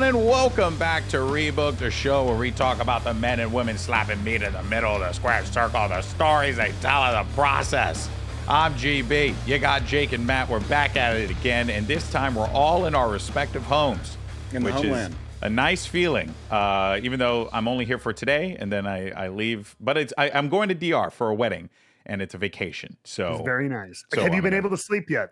everyone, and welcome back to Rebooked, the show where we talk about the men and women slapping meat in the middle of the square circle, the stories they tell of the process. I'm GB. You got Jake and Matt. We're back at it again, and this time we're all in our respective homes, which is a nice feeling. Even though I'm only here for today, and then I leave, but I'm going to DR for a wedding, and it's a vacation. So it's very nice. So have you been able to sleep yet?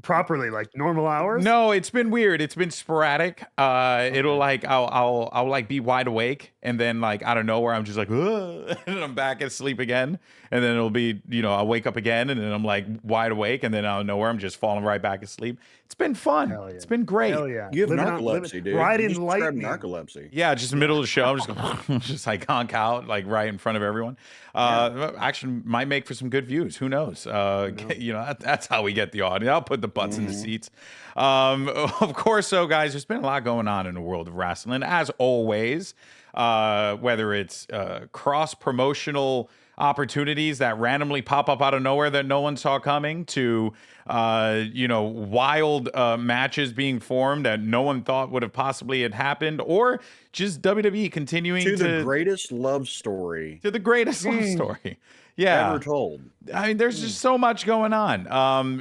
Properly, like normal hours? No, it's been weird. It's been sporadic. It'll like I'll like be wide awake, and then like out of nowhere I'm just like, ugh, and I'm back asleep again, and then it'll be I'll wake up again, and then I'm like wide awake, and then out of nowhere I'm just falling right back asleep. It's been fun. Hell yeah. It's been great. Hell yeah. You have narcolepsy, dude. Riding lightning. Narcolepsy. Yeah, just in the middle of the show, I'm just going, just like honk out like right in front of everyone. Actually, might make for some good views. Who knows? That's how we get the audience. I'll put the butts in the seats. Of course, so guys, there's been a lot going on in the world of wrestling, as always. Whether it's cross promotional opportunities that randomly pop up out of nowhere that no one saw coming, to wild matches being formed that no one thought would have possibly had happened, or just WWE continuing to the greatest love story. To the greatest love story. Yeah. Ever told. I mean, there's just so much going on.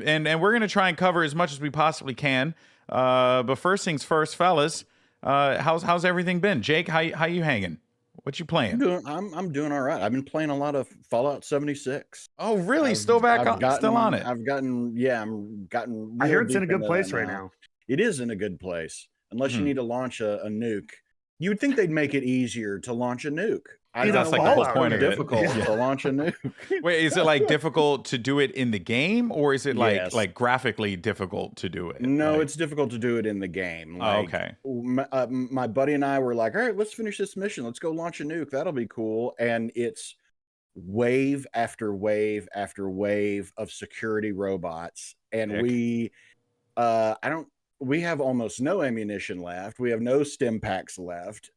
And we're going to try and cover as much as we possibly can. But first things first, fellas, how's everything been? Jake, how you hanging? What you playing? I'm doing all right. I've been playing a lot of Fallout 76. Oh, really? Still on it? I've gotten. I hear it's in a good place right now. It is in a good place, unless you need to launch a nuke. You would think they'd make it easier to launch a nuke. That's like the whole point of it. Difficult to launch a nuke. Wait, is it like difficult to do it in the game, or is it like graphically difficult to do it? No, it's difficult to do it in the game. Okay. My buddy and I were like, all right, let's finish this mission. Let's go launch a nuke. That'll be cool. And it's wave after wave after wave of security robots, and we have almost no ammunition left. We have no stim packs left.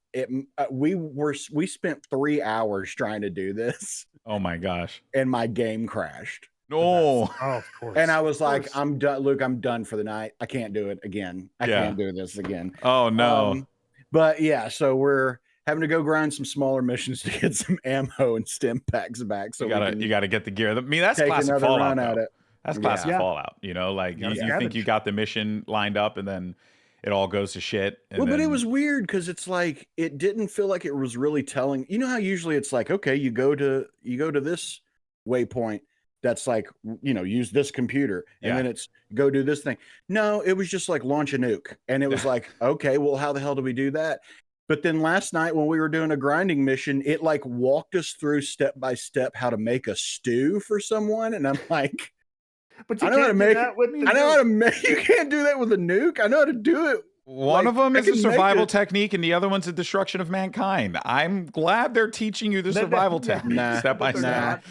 We spent 3 hours trying to do this. Oh my gosh. And my game crashed. No. Oh, of course. And I was like, I'm done. Luke, I'm done for the night. I can't do it again. I can't do this again. Oh no. But yeah, so we're having to go grind some smaller missions to get some ammo and stim packs back. So you gotta get the gear. I mean, that's classic Fallout. That's classic Fallout. You think you got the mission lined up, and then it all goes to shit. But it was weird because it's like it didn't feel like it was really telling. You know how usually it's like, okay, you go to this waypoint that's like, use this computer, and then it's go do this thing. No, it was just like launch a nuke, and it was like, okay, well, how the hell do we do that? But then last night when we were doing a grinding mission, it like walked us through step by step how to make a stew for someone, and I'm like. But you can't do that with I know how to make. You can't do that with a nuke. I know how to do it. One of them is a survival technique, and the other one's a destruction of mankind. I'm glad they're teaching you the survival technique step by step.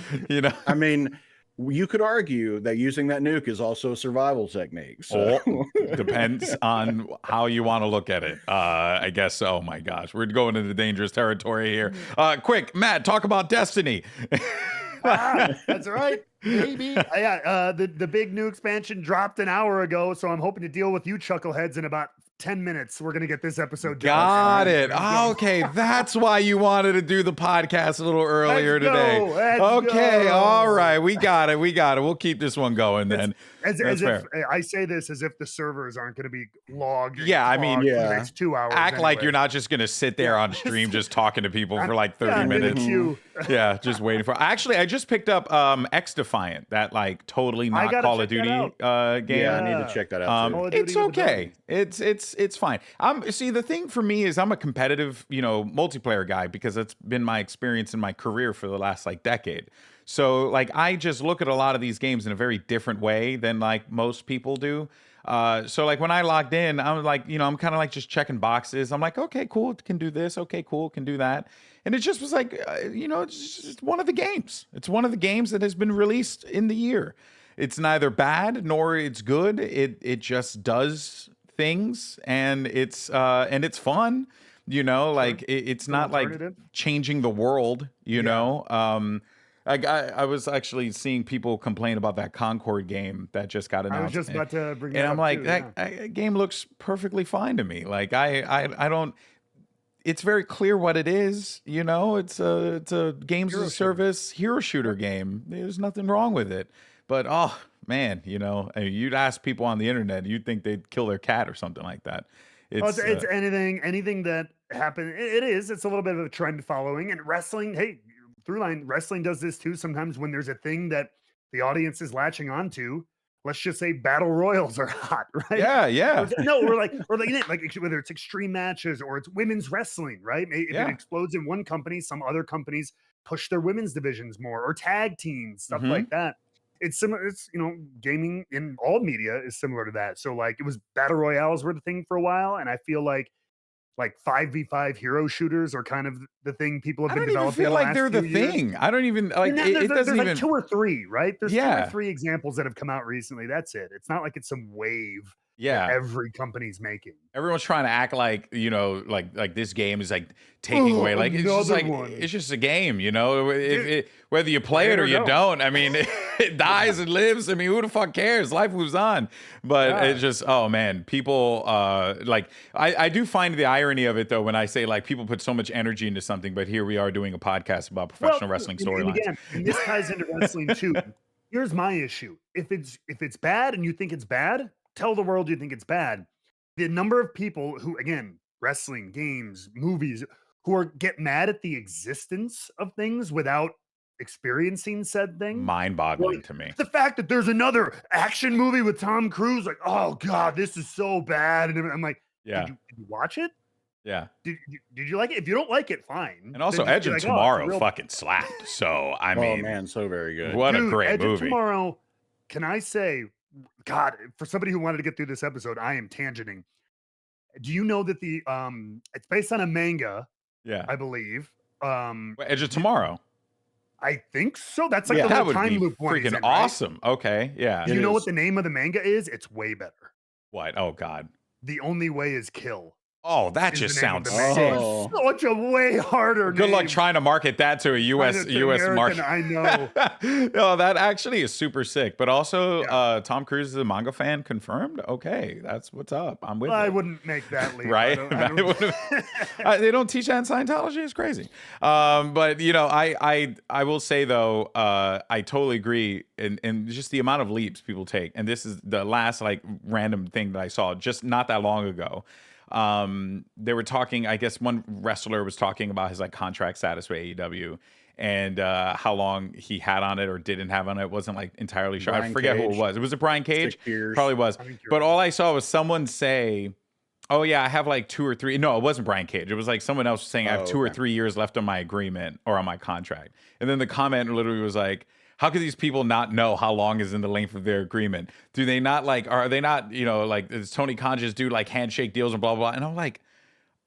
I mean, you could argue that using that nuke is also a survival technique. So depends on how you want to look at it. I guess. Oh my gosh, we're going into dangerous territory here. Quick, Matt, talk about Destiny. That's right, baby. The big new expansion dropped an hour ago, so I'm hoping to deal with you chuckleheads in about 10 minutes. We're gonna get this episode done. Got it. Okay, that's why you wanted to do the podcast a little earlier today. Okay, all right, we got it. We'll keep this one going then. As if I say this as if the servers aren't going to be logged. Yeah, I mean, for the next 2 hours. Act like you're not just going to sit there on stream just talking to people for like 30 minutes. Yeah, just waiting for. Actually, I just picked up X Defiant, that like totally not Call of Duty game. Yeah, I need to check that out. It's okay. It's fine. See, the thing for me is I'm a competitive, multiplayer guy, because that's been my experience in my career for the last like decade. So like I just look at a lot of these games in a very different way than like most people do. So like when I logged in, I was like, I'm kind of like just checking boxes. I'm like, okay, cool, can do this. Okay, cool, can do that. And it just was like, it's just one of the games. It's one of the games that has been released in the year. It's neither bad nor it's good. It just does things, and it's fun. Like it's not like changing the world. I was actually seeing people complain about that Concord game that just got announced. I was just about to bring it and up I'm like, too, that game looks perfectly fine to me. Like I don't. It's very clear what it is. You know, it's a games as a service hero shooter game. There's nothing wrong with it. But oh man, you know, you'd ask people on the internet, you'd think they'd kill their cat or something like that. It's anything that happened. It's a little bit of a trend following, and wrestling. Hey, Throughline wrestling does this too. Sometimes when there's a thing that the audience is latching onto, let's just say battle royals are hot, right? Yeah. Or like whether it's extreme matches or it's women's wrestling, right? If it explodes in one company, some other companies push their women's divisions more, or tag teams, stuff like that. It's similar. It's, you know, gaming in all media is similar to that. So like it was battle royales were the thing for a while, and I feel like 5v5 hero shooters are kind of the thing people have been developing. I don't even feel like they're the thing. I don't even like it doesn't there's even like 2 or 3, right? There's 2 or 3 examples that have come out recently. That's it. It's not like it's some wave that every company's making. Everyone's trying to act like, you know, like this game is like taking away. Like it's just like it's just a game, you know. Whether you play it or you don't, I mean, it dies and lives. I mean, who the fuck cares? Life moves on. But it's just, oh man, people like I do find the irony of it though when I say like people put so much energy into something, but here we are doing a podcast about professional wrestling storylines. Again, and this ties into wrestling too. Here's my issue: if it's bad and you think it's bad, tell the world you think it's bad. The number of people who, again, wrestling, games, movies, who get mad at the existence of things without experiencing said thing. Mind-boggling to me. The fact that there's another action movie with Tom Cruise, like, oh God, this is so bad. And I'm like, did you watch it? Yeah. Did you like it? If you don't like it, fine. And also Edge of Tomorrow fucking slapped. So I mean, oh man, so very good. What a great Edge movie. Of Tomorrow, can I say, God, for somebody who wanted to get through this episode, I am tangenting. Do you know that it's based on a manga? Yeah, I believe. Edge of Tomorrow. I think so. That's like the that would time be loop one. Freaking awesome. Right? Okay, yeah. Do you know what the name of the manga is? It's way better. What? Oh God. The Only Way is Kill. Oh, that just sounds sick. Such a way harder Good luck trying to market that to a U.S. market. I know. No, that actually is super sick. But also, Tom Cruise is a manga fan, confirmed. Okay, that's what's up. I'm with. I wouldn't make that leap, right? They don't teach that in Scientology. It's crazy. But you know, I will say though, I totally agree, and just the amount of leaps people take. And this is the last like random thing that I saw just not that long ago. They were talking, I guess one wrestler was talking about his like contract status with AEW and how long he had on it or didn't have on it. Wasn't like entirely sure. I forget who it was. Was it Brian Cage? Probably was. But all I saw was someone say, oh yeah, I have like 2 or 3. No, it wasn't Brian Cage. It was like someone else saying I have 2 or 3 years left on my agreement or on my contract. And then the comment literally was like, how could these people not know how long is in the length of their agreement? Do they not like, are they not, you know, like does Tony Khan just do like handshake deals and blah, blah, blah? And I'm like,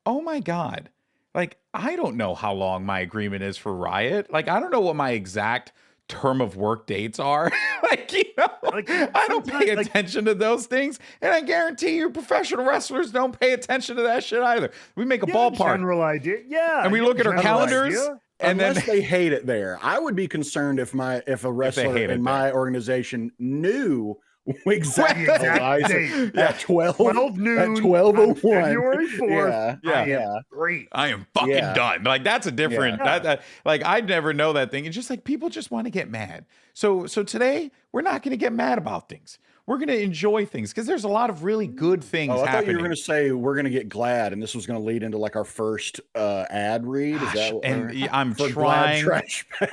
oh my God. Like, I don't know how long my agreement is for Riot. Like, I don't know what my exact term of work dates are. Like, you know, like, I don't pay attention to those things. And I guarantee you professional wrestlers don't pay attention to that shit either. We make a ballpark. General idea. Yeah. And we look at our calendars. And unless they hate it there, I would be concerned if a wrestler in my organization knew exactly at 12 noon at 12:01 February 4th. Yeah. Great. I am fucking done. Like that's a different that like I'd never know that thing. It's just like people just want to get mad. So today we're not going to get mad about things. We're going to enjoy things because there's a lot of really good things happening. I thought you were going to say we're going to get glad, and this was going to lead into like our first ad read. Is that I'm trying.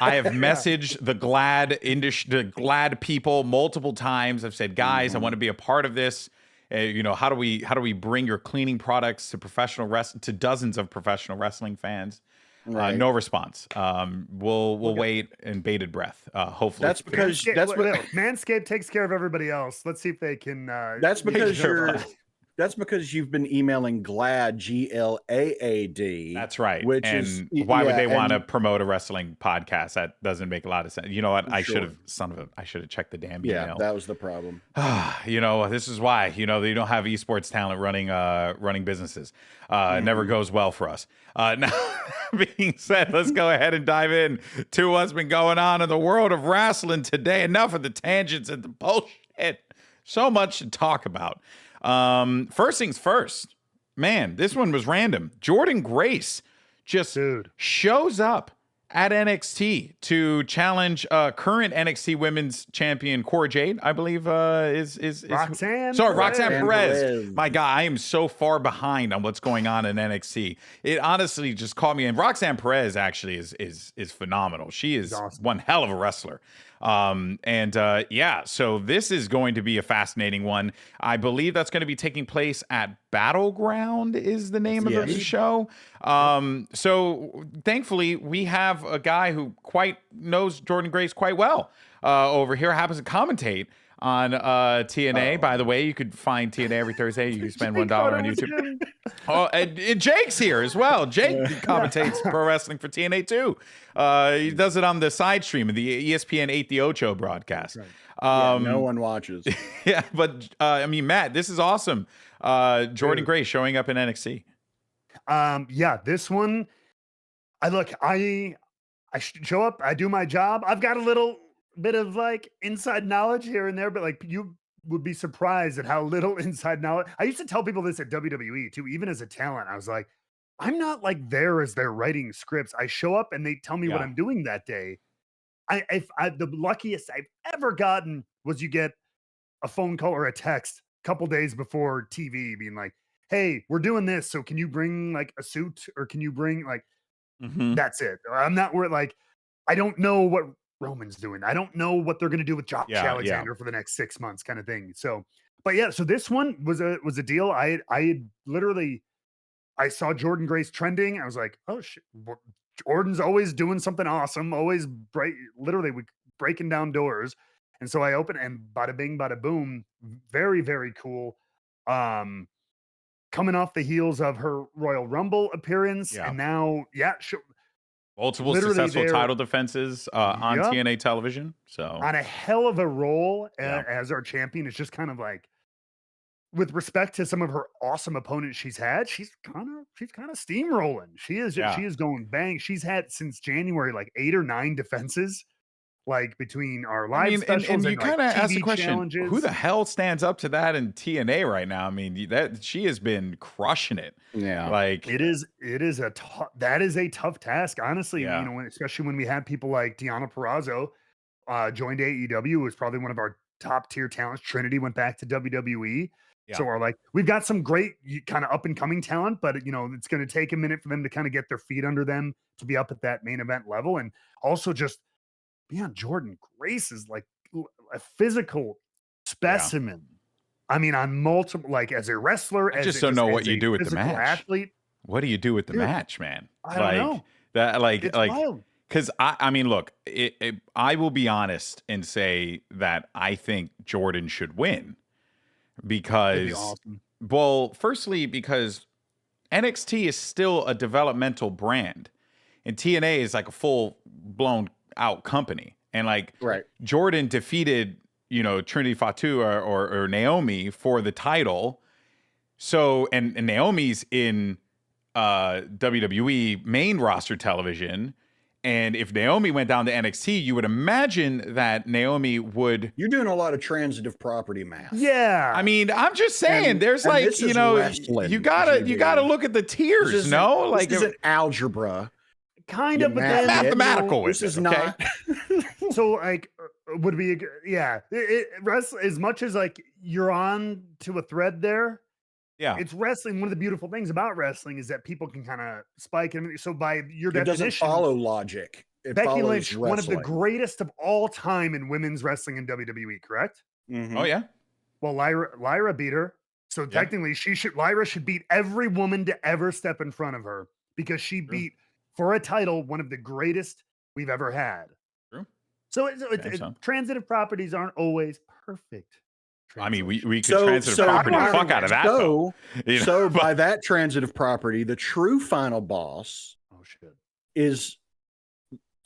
I have messaged the glad people multiple times. I've said, guys, I want to be a part of this. You know, how do we bring your cleaning products to dozens of professional wrestling fans? Right. No response. We'll wait in bated breath. Hopefully, that's because Manscaped takes care of everybody else. Let's see if they can. That's because That's because you've been emailing GLAAD, GLAAD. That's right. Which and is why would they want to promote a wrestling podcast? That doesn't make a lot of sense. You know what? I should have, I should have checked the damn email. Yeah, that was the problem. You know, this is why, you know, you don't have esports talent running businesses. It never goes well for us. Now, being said, let's go ahead and dive in to what's been going on in the world of wrestling today. Enough of the tangents and the bullshit. So much to talk about. First things first, man, this one was random. Jordynne Grace just shows up at NXT to challenge current NXT Women's Champion Cora Jade, I believe is Roxanne. Sorry, Roxanne Perez. My God, I am so far behind on what's going on in NXT. It honestly just caught me. And Roxanne Perez actually is phenomenal. She is awesome. One hell of a wrestler. Yeah, so this is going to be a fascinating one. I believe that's going to be taking place at Battleground is the name of the show. So thankfully we have a guy who quite knows Jordynne Grace quite well over here, happens to commentate on TNA. By the way, you could find TNA every Thursday. You can spend $1 on YouTube. And Jake's here as well. Jake commentates pro wrestling for TNA too. He does it on the side stream of the ESPN 8 the Ocho broadcast. Right. No one watches. Yeah, but I mean, Matt, this is awesome. Jordynne Grace showing up in NXT. Yeah, this one. I show up. I do my job. I've got a little bit of like inside knowledge here and there, but like you would be surprised at how little inside knowledge. I used to tell people this at WWE too, even as a talent. I was like, I'm not like there as they're writing scripts. I show up and they tell me what I'm doing that day. The luckiest I've ever gotten was you get a phone call or a text a couple days before TV being like, hey, we're doing this. So can you bring like a suit or can you bring like, that's it. I'm not where like, I don't know what Roman's doing. I don't know what they're going to do with Josh Alexander for the next 6 months kind of thing. So, but yeah, so this one was a deal. I saw Jordynne Grace trending. I was like, oh shit, Jordan's always doing something awesome. Always literally breaking down doors. And so I opened and bada bing, bada boom. Very, very cool. Coming off the heels of her Royal Rumble appearance. And now, multiple successful title defenses on TNA television. So on a hell of a roll as our champion. It's just kind of like, with respect to some of her awesome opponents she's had, she's kind of steamrolling. She is going bang. She's had since January like 8 or 9 defenses, like between our live specials and you kind of like ask the question, challenges. Who the hell stands up to that in TNA right now? I mean, that she has been crushing it. Yeah, like that is a tough task, honestly. You know, especially when we had people like Deonna Purrazzo joined AEW, was probably one of our top tier talents. Trinity went back to WWE. So we've got some great kind of up and coming talent, but you know, it's going to take a minute for them to kind of get their feet under them to be up at that main event level. And also just beyond Jordynne Grace is like a physical specimen. I mean, on multiple, like as a wrestler, I just don't know what you do with the match. Athlete. What do you do with the match, man? I don't know. That it's wild. Because I mean, look, I will be honest and say that I think Jordynne should win. Because, well, firstly, because NXT is still a developmental brand and TNA is like a full blown out company. And like Jordynne defeated, you know, Trinity Fatu or Naomi for the title. So, and Naomi's in WWE main roster television. And if Naomi went down to NXT, you would imagine that Naomi would. You're doing a lot of transitive property math. Yeah, I mean, I'm just saying. There's like, you know, you gotta look at the tiers. Like this isn't algebra, kind of, but then mathematical. This is not. So like, would be as much as like you're on to a thread there. Yeah, it's wrestling. One of the beautiful things about wrestling is that people can kind of spike and so by your definition, it doesn't follow logic. Becky Lynch, one of the greatest of all time in women's wrestling in WWE, correct? Mm-hmm. Oh yeah. Well, Lyra beat her, so technically Lyra should beat every woman to ever step in front of her because she beat for a title one of the greatest we've ever had. True. So transitive properties aren't always perfect. I mean, we could So- transitive so- property the fuck out of that, though. You know? So by that transitive property, the true final boss Oh shit. is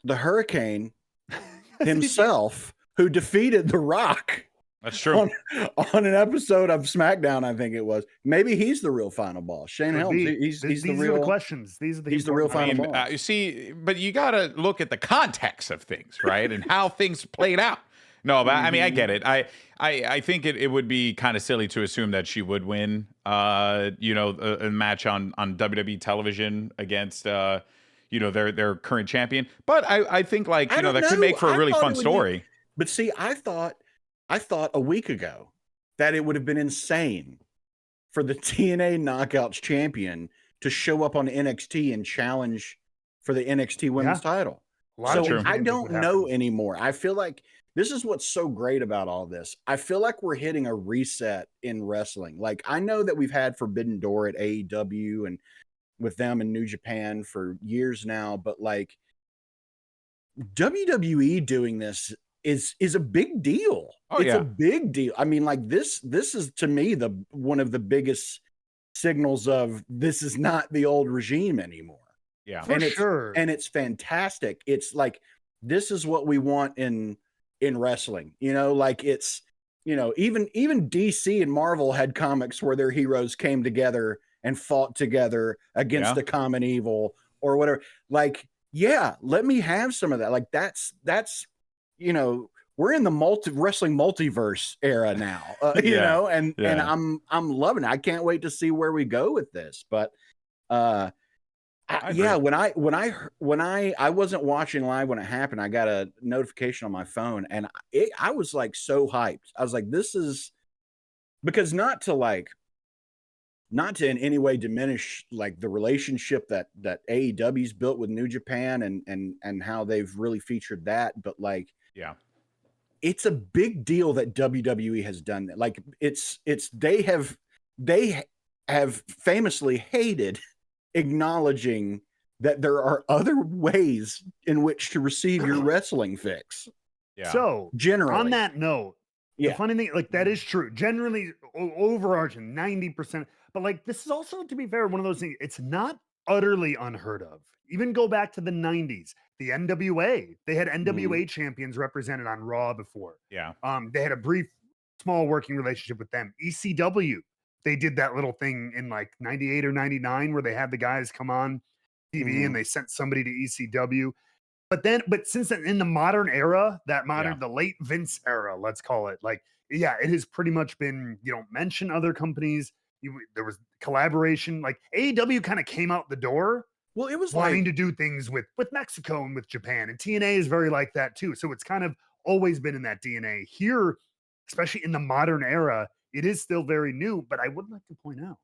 the Hurricane himself, who defeated The Rock That's true. on an episode of SmackDown. I think it was. Maybe he's the real final boss. Shane Could Helms. be. He's These the are real the questions. These are the he's the real important final questions. boss. You see, but you got to look at the context of things, right? And how things played out. No, but I mean, I get it. I think it would be kind of silly to assume that she would win, you know, a match on WWE television against, you know, their current champion. But I think, like, you know, that could make for a really fun story. But see, I thought a week ago that it would have been insane for the TNA Knockouts champion to show up on NXT and challenge for the NXT Women's title. So I don't know anymore. I feel like this is what's so great about all this. I feel like we're hitting a reset in wrestling. Like, I know that we've had Forbidden Door at AEW and with them in New Japan for years now, but like WWE doing this is a big deal. It's a big deal. I mean, like this is to me one of the biggest signals of this is not the old regime anymore. Yeah, for sure. And it's fantastic. It's like this is what we want in wrestling. You know, like it's, you know, even DC and Marvel had comics where their heroes came together and fought together against the common evil or whatever. Like, yeah, let me have some of that. Like that's you know, we're in the wrestling multiverse era now, you know, and I'm loving it. I can't wait to see where we go with this. But when I wasn't watching live when it happened, I got a notification on my phone and I was like so hyped. I was like, this is because not to in any way diminish like the relationship that AEW's built with New Japan and how they've really featured that, but like, it's a big deal that WWE has done that. Like they have famously hated acknowledging that there are other ways in which to receive your wrestling fix. So generally, on that note, the funny thing, like that is true. Generally, overarching 90%. But like this is also, to be fair, one of those things. It's not utterly unheard of. Even go back to the 90s, the NWA. They had NWA champions represented on Raw before. They had a brief, small working relationship with them. ECW, they did that little thing in like 98 or 99 where they had the guys come on TV and they sent somebody to ECW. But since then, in the modern era, the late Vince era, let's call it, like, it has pretty much been, you don't mention other companies. There was collaboration. Like AEW kind of came out the door. Well, it was wanting to do things with Mexico and with Japan, and TNA is very like that too. So it's kind of always been in that DNA. Here, especially in the modern era, it is still very new. But I would like to point out,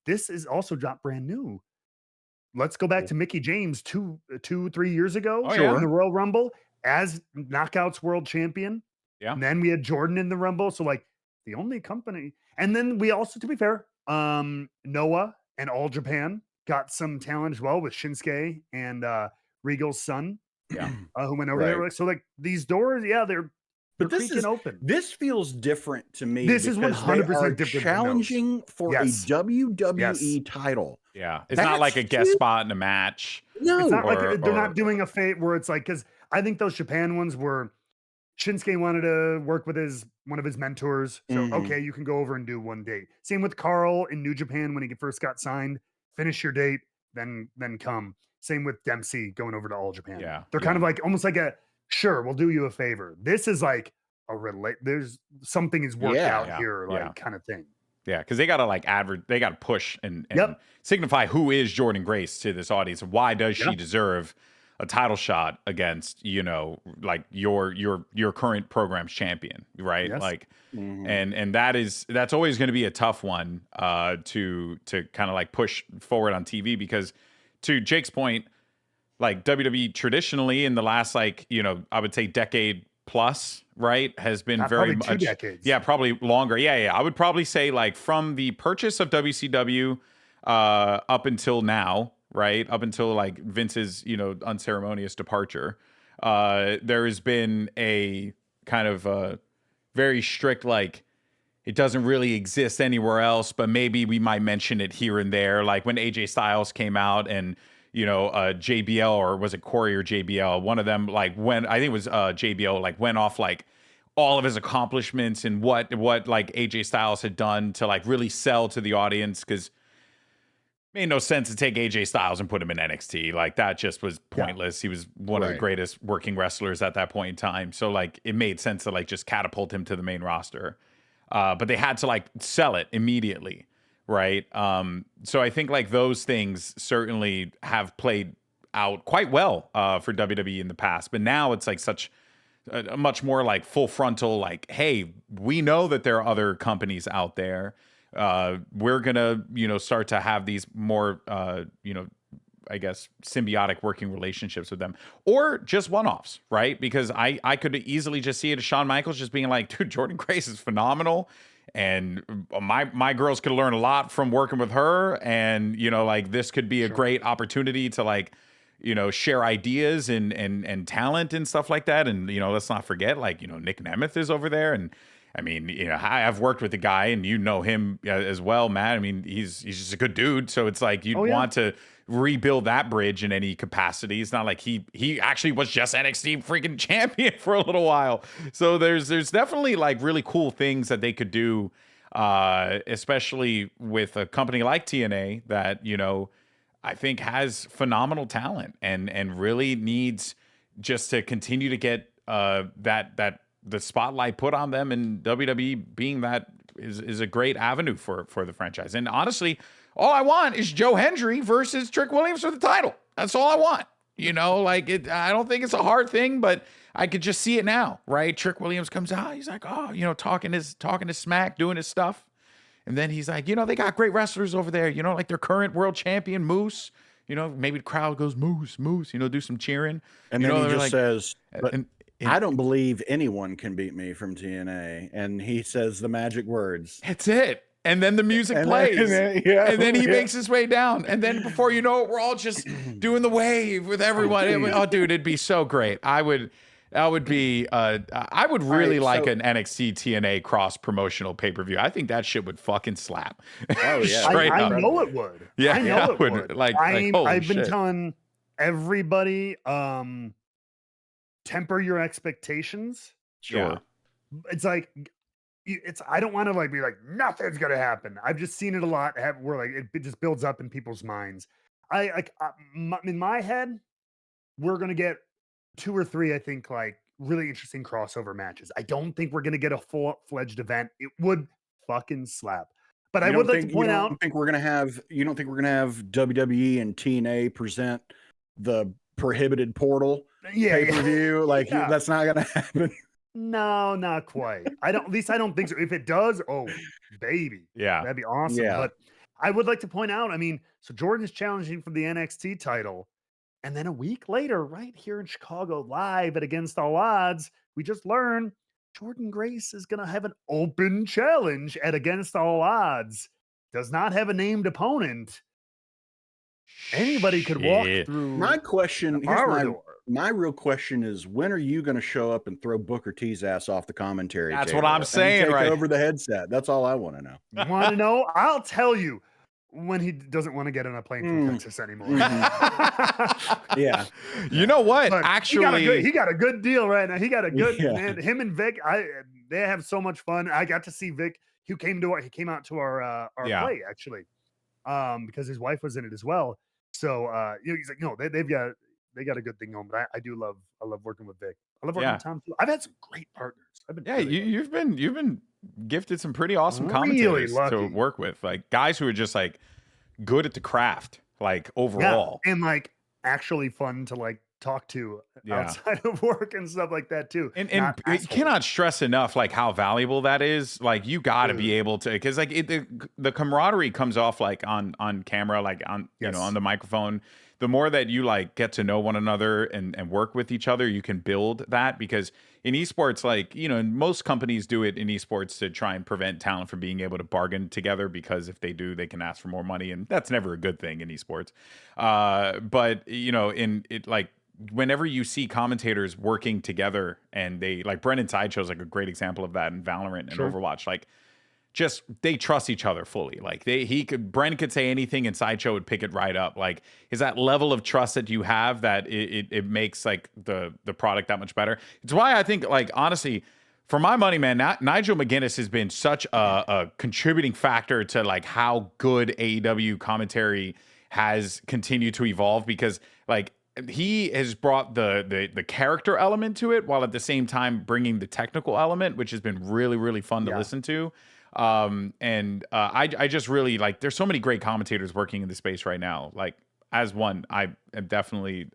this is also dropped brand new. Let's go back to Mickie James 3 years ago in the Royal Rumble as Knockouts World Champion. And then we had Jordynne in the Rumble. So like the only company, and then we also, to be fair, Noah and All Japan got some talent as well with Shinsuke and Regal's son, who went over there. So like these doors, they're creaking open. This feels different to me. This is 100% different. Challenging for a WWE title. It's not like a guest spot in a match. No, it's not like they're not doing a fate where it's like, because I think those Japan ones were Shinsuke wanted to work with one of his mentors. So okay, you can go over and do one date. Same with Carl in New Japan when he first got signed. Finish your date, then come. Same with Dempsey going over to All Japan. They're kind of like almost like sure, we'll do you a favor. This is like there's something is worked out here, like kind of thing. Because they gotta like they gotta push and signify who is Jordynne Grace to this audience. Why does she deserve a title shot against, you know, like your current program's champion, right? Like, and that's always going to be a tough one to kind of like push forward on TV, because to Jake's point, like WWE traditionally in the last, like, you know, I would say decade plus, right, has been very much 2 decades. Probably longer. I would probably say like from the purchase of WCW up until now, right, up until like Vince's, you know, unceremonious departure, there has been a kind of very strict, like, it doesn't really exist anywhere else, but maybe we might mention it here and there. Like when AJ Styles came out and, JBL, or was it Corey or JBL? One of them, like when, I think it was JBL, like went off like all of his accomplishments and what like AJ Styles had done to like really sell to the audience. Cause made no sense to take AJ Styles and put him in NXT. Like that just was pointless. Yeah. He was one of the greatest working wrestlers at that point in time. So like it made sense to like just catapult him to the main roster. But they had to like sell it immediately. Right. So I think like those things certainly have played out quite well for WWE in the past. But now it's like such a much more like full frontal, like, hey, we know that there are other companies out there. We're gonna, start to have these more, I guess, symbiotic working relationships with them, or just one-offs, right? Because I could easily just see it as Shawn Michaels just being like, dude, Jordynne Grace is phenomenal, and my girls could learn a lot from working with her, and like this could be a great opportunity to like, share ideas and talent and stuff like that, and let's not forget like Nick Nemeth is over there, and I mean, I've worked with the guy, and him as well, Matt. I mean, he's just a good dude. So it's like you'd want to rebuild that bridge in any capacity. It's not like he actually was just NXT freaking champion for a little while. So there's definitely like really cool things that they could do, especially with a company like TNA that I think has phenomenal talent and really needs just to continue to get that the spotlight put on them, and WWE being that is a great avenue for the franchise. And honestly, all I want is Joe Hendry versus Trick Williams for the title. That's all I want. I don't think it's a hard thing, but I could just see it now, right? Trick Williams comes out, he's like, talking his smack, doing his stuff. And then he's like, they got great wrestlers over there, like their current world champion, Moose. Maybe the crowd goes, Moose, do some cheering. And then he just says, I don't believe anyone can beat me from TNA. And he says the magic words. That's it. And then the music plays. And then he makes his way down. And then before you know it, we're all just doing the wave with everyone. Oh, dude, it'd be so great. I would really like an NXT TNA cross promotional pay-per-view. I think that shit would fucking slap. Oh yeah. I know it would. Yeah, I know it would. I've been telling everybody, temper your expectations. Sure. It's like I don't want to like be like nothing's gonna happen. I've just seen it a lot. Where like it just builds up in people's minds. In my head, we're gonna get 2 or 3. I think like really interesting crossover matches. I don't think we're gonna get a full-fledged event. It would fucking slap. But I would like to point out. You don't think we're gonna have WWE and TNA present the prohibited portal pay-per-view? That's not gonna happen. No, not quite. At least I don't think so. If it does, oh baby, that'd be awesome. But I would like to point out, so Jordan is challenging for the NXT title, and then a week later, right here in Chicago, live at Against All Odds, we just learned Jordynne Grace is gonna have an open challenge at Against All Odds. Does not have a named opponent. Anybody could walk through. My question, my real question is, when are you going to show up and throw Booker T's ass off the commentary That's table what I'm saying, take right? Over the headset. That's all I want to know. You want to know? I'll tell you when he doesn't want to get on a plane from Texas anymore. Yeah. You know what? But actually, he got a good deal right now. He got a good man. Him and Vic, they have so much fun. I got to see Vic. He came out to our play actually, because his wife was in it as well. So he's like, no, they got a good thing going. But I love working with Vic. I love working with Tom too. I've had some great partners. You've been gifted some pretty awesome commentators to work with, like guys who are just like good at the craft, like overall, and like actually fun to like talk to outside of work and stuff like that too. And you cannot stress enough like how valuable that is. Like you got to be able to, because like the camaraderie comes off like on camera, like on on the microphone. The more that you like get to know one another and work with each other, you can build that. Because in esports, like most companies do it in esports to try and prevent talent from being able to bargain together, because if they do, they can ask for more money, and that's never a good thing in esports. But in it, like whenever you see commentators working together, and they like Brendan Sideshow's like a great example of that in Valorant and Overwatch, like just they trust each other fully. Like Bren could say anything and Sideshow would pick it right up. Like, is that level of trust that you have that it makes like the product that much better. It's why I think, like, honestly, for my money, man, Nigel McGuinness has been such a contributing factor to like how good AEW commentary has continued to evolve, because like he has brought the character element to it while at the same time bringing the technical element, which has been really, really fun to listen to. I just really like, there's so many great commentators working in the space right now. Like, as one, I am definitely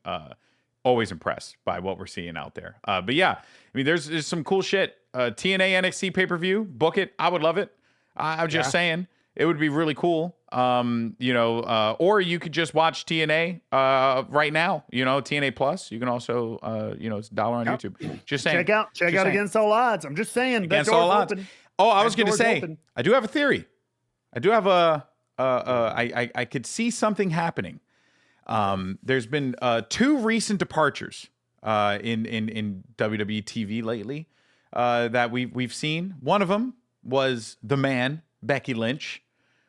always impressed by what we're seeing out there. But yeah, I mean, there's some cool shit. TNA NXT pay-per-view, book it. I would love it. I'm just saying, it would be really cool. Or you could just watch TNA right now. TNA Plus. You can also, it's $1 on YouTube. Just saying. Check out Against All Odds. I'm just saying. Against All Odds. Oh, I was going to say, I do have a theory. I do have I could see something happening. There's been 2 recent departures in WWE TV lately that we've seen. One of them was the man, Becky Lynch,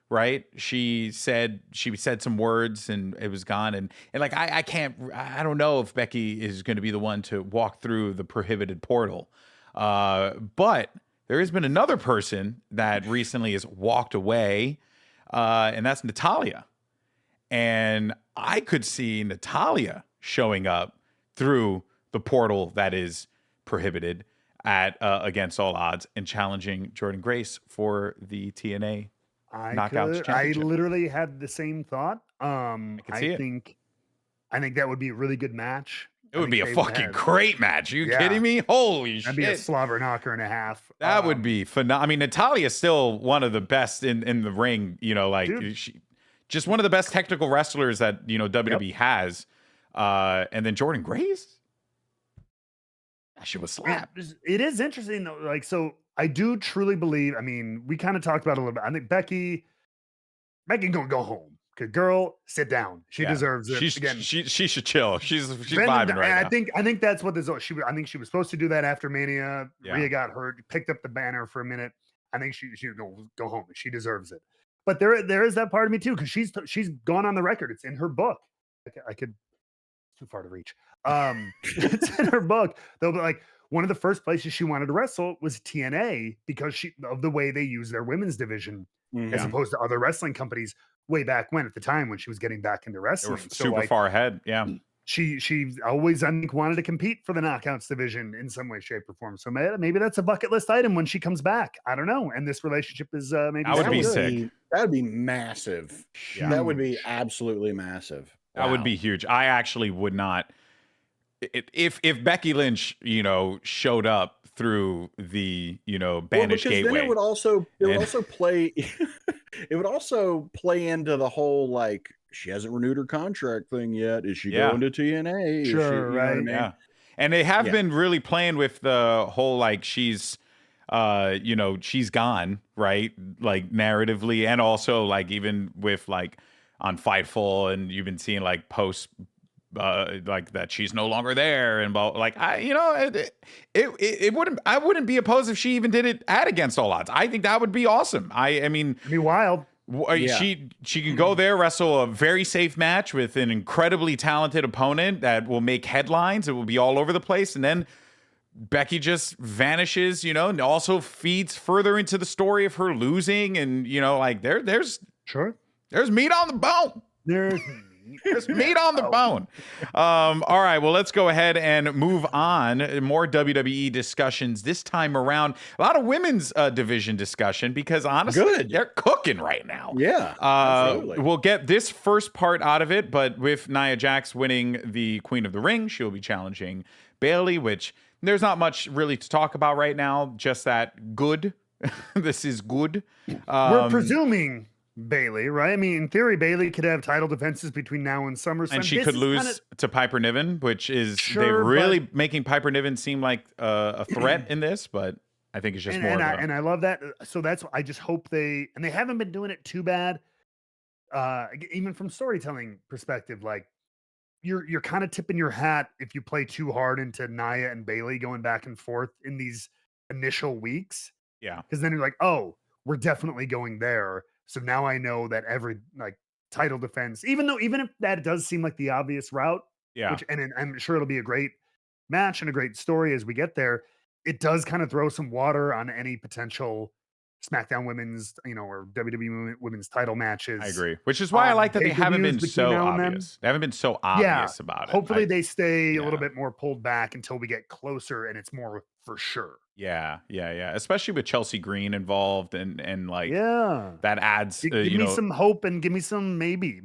right? She said some words and it was gone. And like, I don't know if Becky is going to be the one to walk through the prohibited portal. But there has been another person that recently has walked away, and that's Natalya. And I could see Natalya showing up through the portal that is prohibited at Against All Odds and challenging Jordynne Grace for the TNA Knockouts Championship. I literally had the same thought. I think that would be a really good match. It would be a fucking great match. Are you kidding me? Holy shit. That'd be a slobber knocker and a half. That would be phenomenal. I mean, Natalya is still one of the best in the ring, she just one of the best technical wrestlers that, WWE has. And then Jordynne Grace? That shit was slap. It is interesting though. Like, so I do truly believe, I mean, we kind of talked about it a little bit. I think Becky gonna go home. Good girl, sit down. She deserves it. She should chill. She's vibing right now. I think that's what this. I think she was supposed to do that after Mania. Rhea got hurt, picked up the banner for a minute. I think she should go home. She deserves it. But there is that part of me too, because she's gone on the record. It's in her book. I could, too far to reach. It's in her book. They'll be like, one of the first places she wanted to wrestle was TNA because of the way they use their women's division as opposed to other wrestling companies way back when, at the time when she was getting back into wrestling. They were super far ahead. Yeah. She always, I think, wanted to compete for the Knockouts division in some way, shape, or form. So maybe that's a bucket list item when she comes back. I don't know. And this relationship is maybe that would be sick. That would be massive. Yeah. That would be absolutely massive. That would be huge. I actually would not. If Becky Lynch, showed up through the bandage gateway, then it would also play. It would also play into the whole like, she hasn't renewed her contract thing yet. Is she going to TNA? Sure, right. I mean? Yeah. And they have been really playing with the whole like she's she's gone, right? Like narratively, and also like even with like on Fightful, and you've been seeing like posts like that she's no longer there, and like it wouldn't be opposed if she even did it at Against All Odds. I think that would be awesome. I mean, it'd be wild. She can go there, wrestle a very safe match with an incredibly talented opponent that will make headlines. It will be all over the place, and then Becky just vanishes, and also feeds further into the story of her losing, and like there's meat on the bone. There's meat on the bone. All right, well, let's go ahead and move on. More WWE discussions this time around. A lot of women's division discussion because honestly, they're cooking right now. Yeah, absolutely. We'll get this first part out of it, but with Nia Jax winning the Queen of the Ring, she'll be challenging Bayley, which there's not much really to talk about right now. Just that good. This is good. We're presuming Bayley, right? I mean, in theory, Bayley could have title defenses between now and SummerSlam. And she could lose to Piper Niven, which is they're really making Piper Niven seem like a threat in this, but I think it's just more. And I love that. So I just hope they haven't been doing it too bad. Even from storytelling perspective, like you're kind of tipping your hat if you play too hard into Nia and Bayley going back and forth in these initial weeks. Yeah. Because then you're like, oh, we're definitely going there. So now I know that every like title defense, even if that does seem like the obvious route, Yeah, and I'm sure it'll be a great match and a great story as we get there, it does kind of throw some water on any potential SmackDown women's, or WWE women's title I matches agree. Which is why I on like that they haven't pay-per-views been between so now and then. obvious. They haven't been so Yeah. obvious about it. Hopefully they stay a little yeah. bit more pulled back until we get closer and it's more for sure. Yeah. Especially with Chelsea Green involved and like Yeah. that adds, Give me some hope and give me some maybe.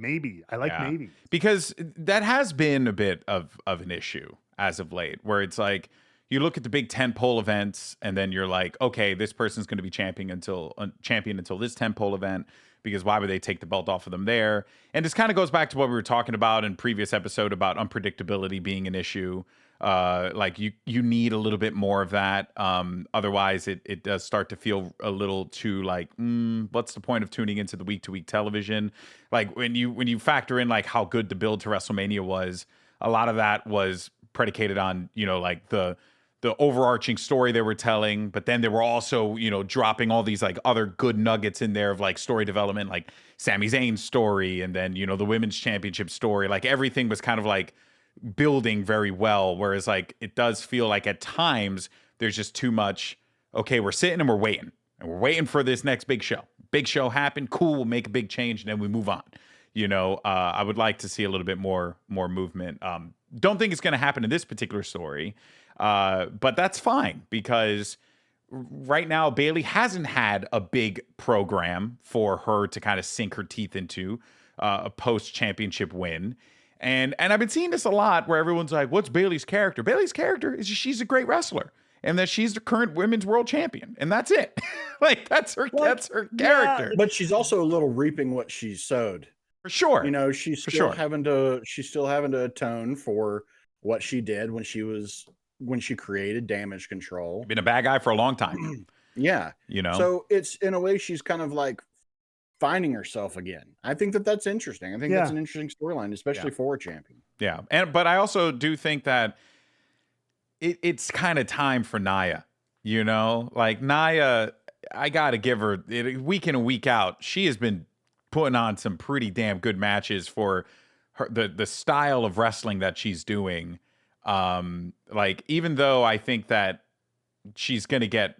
I like yeah, maybe. because that has been a bit of an issue as of late, where it's like you look at the big tentpole events, and then you're like, okay, this person's going to be champion until this tentpole event, because why would they take the belt off of them there? And this kind of goes back to what we were talking about in previous episode about unpredictability being an issue. Like you need a little bit more of that. Otherwise it does start to feel a little too like, what's the point of tuning into the week to week television? Like when you factor in like how good the build to WrestleMania was, a lot of that was predicated on, like the overarching story they were telling, but then they were also, dropping all these like other good nuggets in there of like story development, like Sami Zayn's story, and then, the women's championship story. Like everything was kind of like building very well, whereas like it does feel like at times there's just too much. Okay, we're sitting and we're waiting for this next big show happen, cool, we'll make a big change and then we move on. I would like to see a little bit more movement. Don't think it's going to happen in this particular story, but that's fine, because right now Bayley hasn't had a big program for her to kind of sink her teeth into, a post championship win. And I've been seeing this a lot where everyone's like, what's Bayley's character? Bayley's character is she's a great wrestler and that she's the current women's world champion. And that's it. Like that's her character. Yeah, but she's also a little reaping what she's sowed. For sure. She's still having to atone for what she did when she created Damage Control. Been a bad guy for a long time. Yeah. So it's in a way she's kind of like finding herself again. I think that's interesting. I think that's an interesting storyline, especially for a champion. Yeah. But I also do think that it's kind of time for Nia, like Nia, I got to give her week in and week out. She has been putting on some pretty damn good matches for her, the style of wrestling that she's doing. Like, even though I think that she's going to get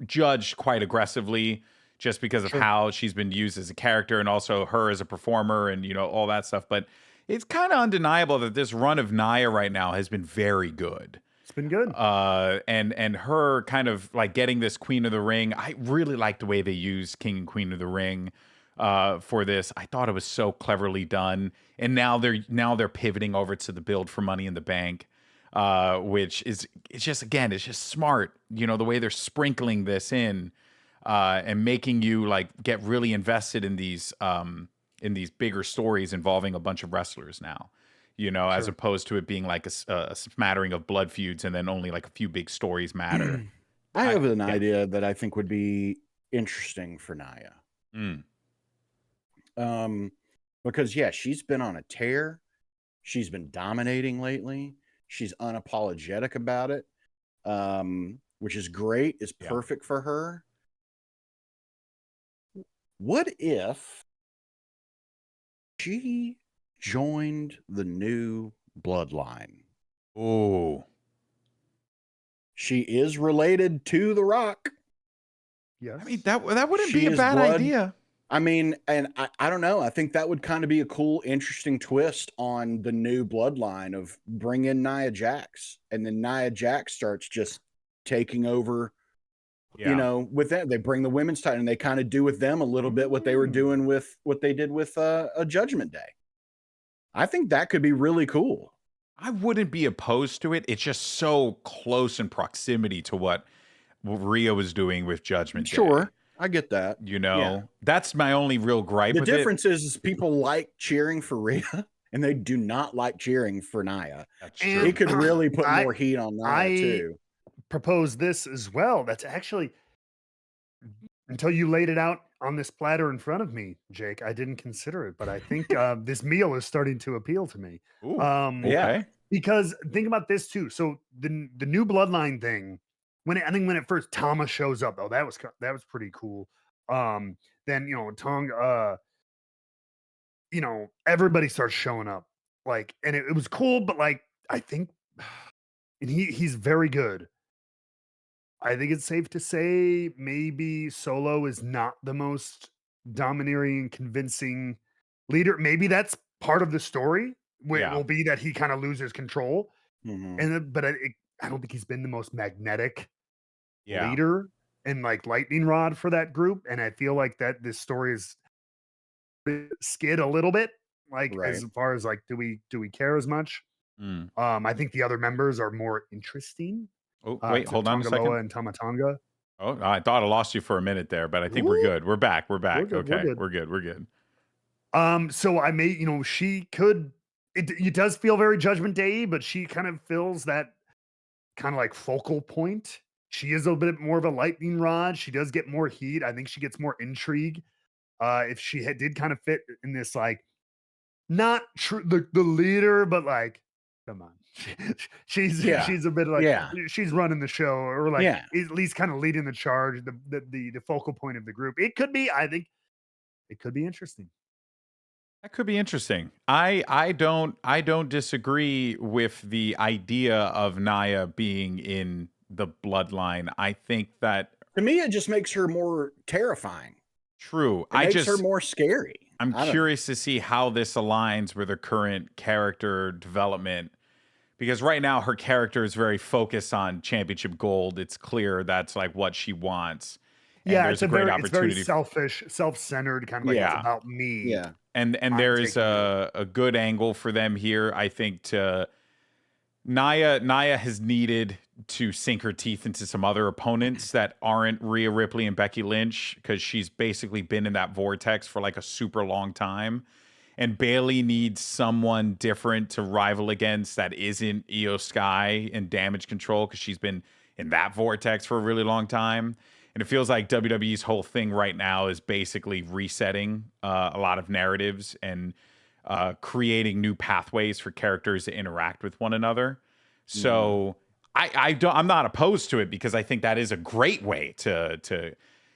judged quite aggressively just because of how she's been used as a character and also her as a performer and, all that stuff. But it's kind of undeniable that this run of Nia right now has been very good. It's been good. And her kind of like getting this Queen of the Ring. I really like the way they use King and Queen of the Ring for this. I thought it was so cleverly done. And now they're pivoting over to the build for Money in the Bank, which it's just smart. The way they're sprinkling this in and making you like get really invested in these bigger stories involving a bunch of wrestlers now. As opposed to it being like a smattering of blood feuds and then only like a few big stories matter. I have an idea that I think would be interesting for Nia. Because she's been on a tear. She's been dominating lately. She's unapologetic about it, which is great. It's perfect for her. What if she joined the new bloodline? Oh, she is related to The Rock. Yes. I mean, that wouldn't be a bad idea. I mean, and I don't know. I think that would kind of be a cool, interesting twist on the new bloodline of bring in Nia Jax, and then Nia Jax starts just taking over. With that, they bring the women's title and they kind of do with them a little bit what they were doing with what they did with a Judgment Day. I think that could be really cool. I wouldn't be opposed to it. It's just so close in proximity to what Rhea was doing with Judgment Day. Sure, I get that. That's my only real gripe. The with difference is people like cheering for Rhea and they do not like cheering for Nia. That's true. It could really put more heat on Nia too. Propose this as well. That's actually, until you laid it out on this platter in front of me, Jake, I didn't consider it, but I think this meal is starting to appeal to me. Ooh, okay. Because think about this too. So the new bloodline thing, I think when it first Tama shows up though, that was pretty cool. Then Tonga, everybody starts showing up, like, and it was cool, but like I think, and he's very good. I think it's safe to say maybe Solo is not the most domineering and convincing leader. Maybe that's part of the story. Where it Yeah. will be that he kind of loses control, Mhm. but I don't think he's been the most magnetic Yeah. leader and like lightning rod for that group. And I feel like that this story is skid a little bit. Like Right. as far as like, do we care as much? Mm. I think the other members are more interesting. Oh, wait, To hold on a second. Tongaloa and Tamatanga. Oh, I thought I lost you for a minute there, but I think we're Ooh, good. We're back. We're we're back. good. We're Okay. good. We're good. We're good. So I may, she could. It does feel very Judgment Day, but she kind of fills that kind of like focal point. She is a bit more of a lightning rod. She does get more heat. I think she gets more intrigue. If she did kind of fit in this, like, not true the leader, but like, come on, Yeah. she's a bit like Yeah. she's running the show, or like Yeah. at least kind of leading the charge, the focal point of the group. It could be. I think it could be interesting. That could be interesting. I don't disagree with the idea of Naya being in the bloodline. I think that To me, it just makes her more terrifying. true. It makes her more scary. I'm I don't know. curious to see how this aligns with her current character development, because right now her character is very focused on championship gold. It's clear that's like what she wants, and Yeah, there's a great it's very opportunity. selfish, self-centered, kind of like it's Yeah, about me. Yeah. and I'm there is taking it. a good angle for them here. I think to Nia has needed to sink her teeth into some other opponents that aren't Rhea Ripley and Becky Lynch, because she's basically been in that vortex for like a super long time. And Bayley needs someone different to rival against that isn't Io Sky and Damage Control, because she's been in that vortex for a really long time. And it feels like WWE's whole thing right now is basically resetting a lot of narratives and creating new pathways for characters to interact with one another. Mhm. So I'm not opposed to it, because I think that is a great way to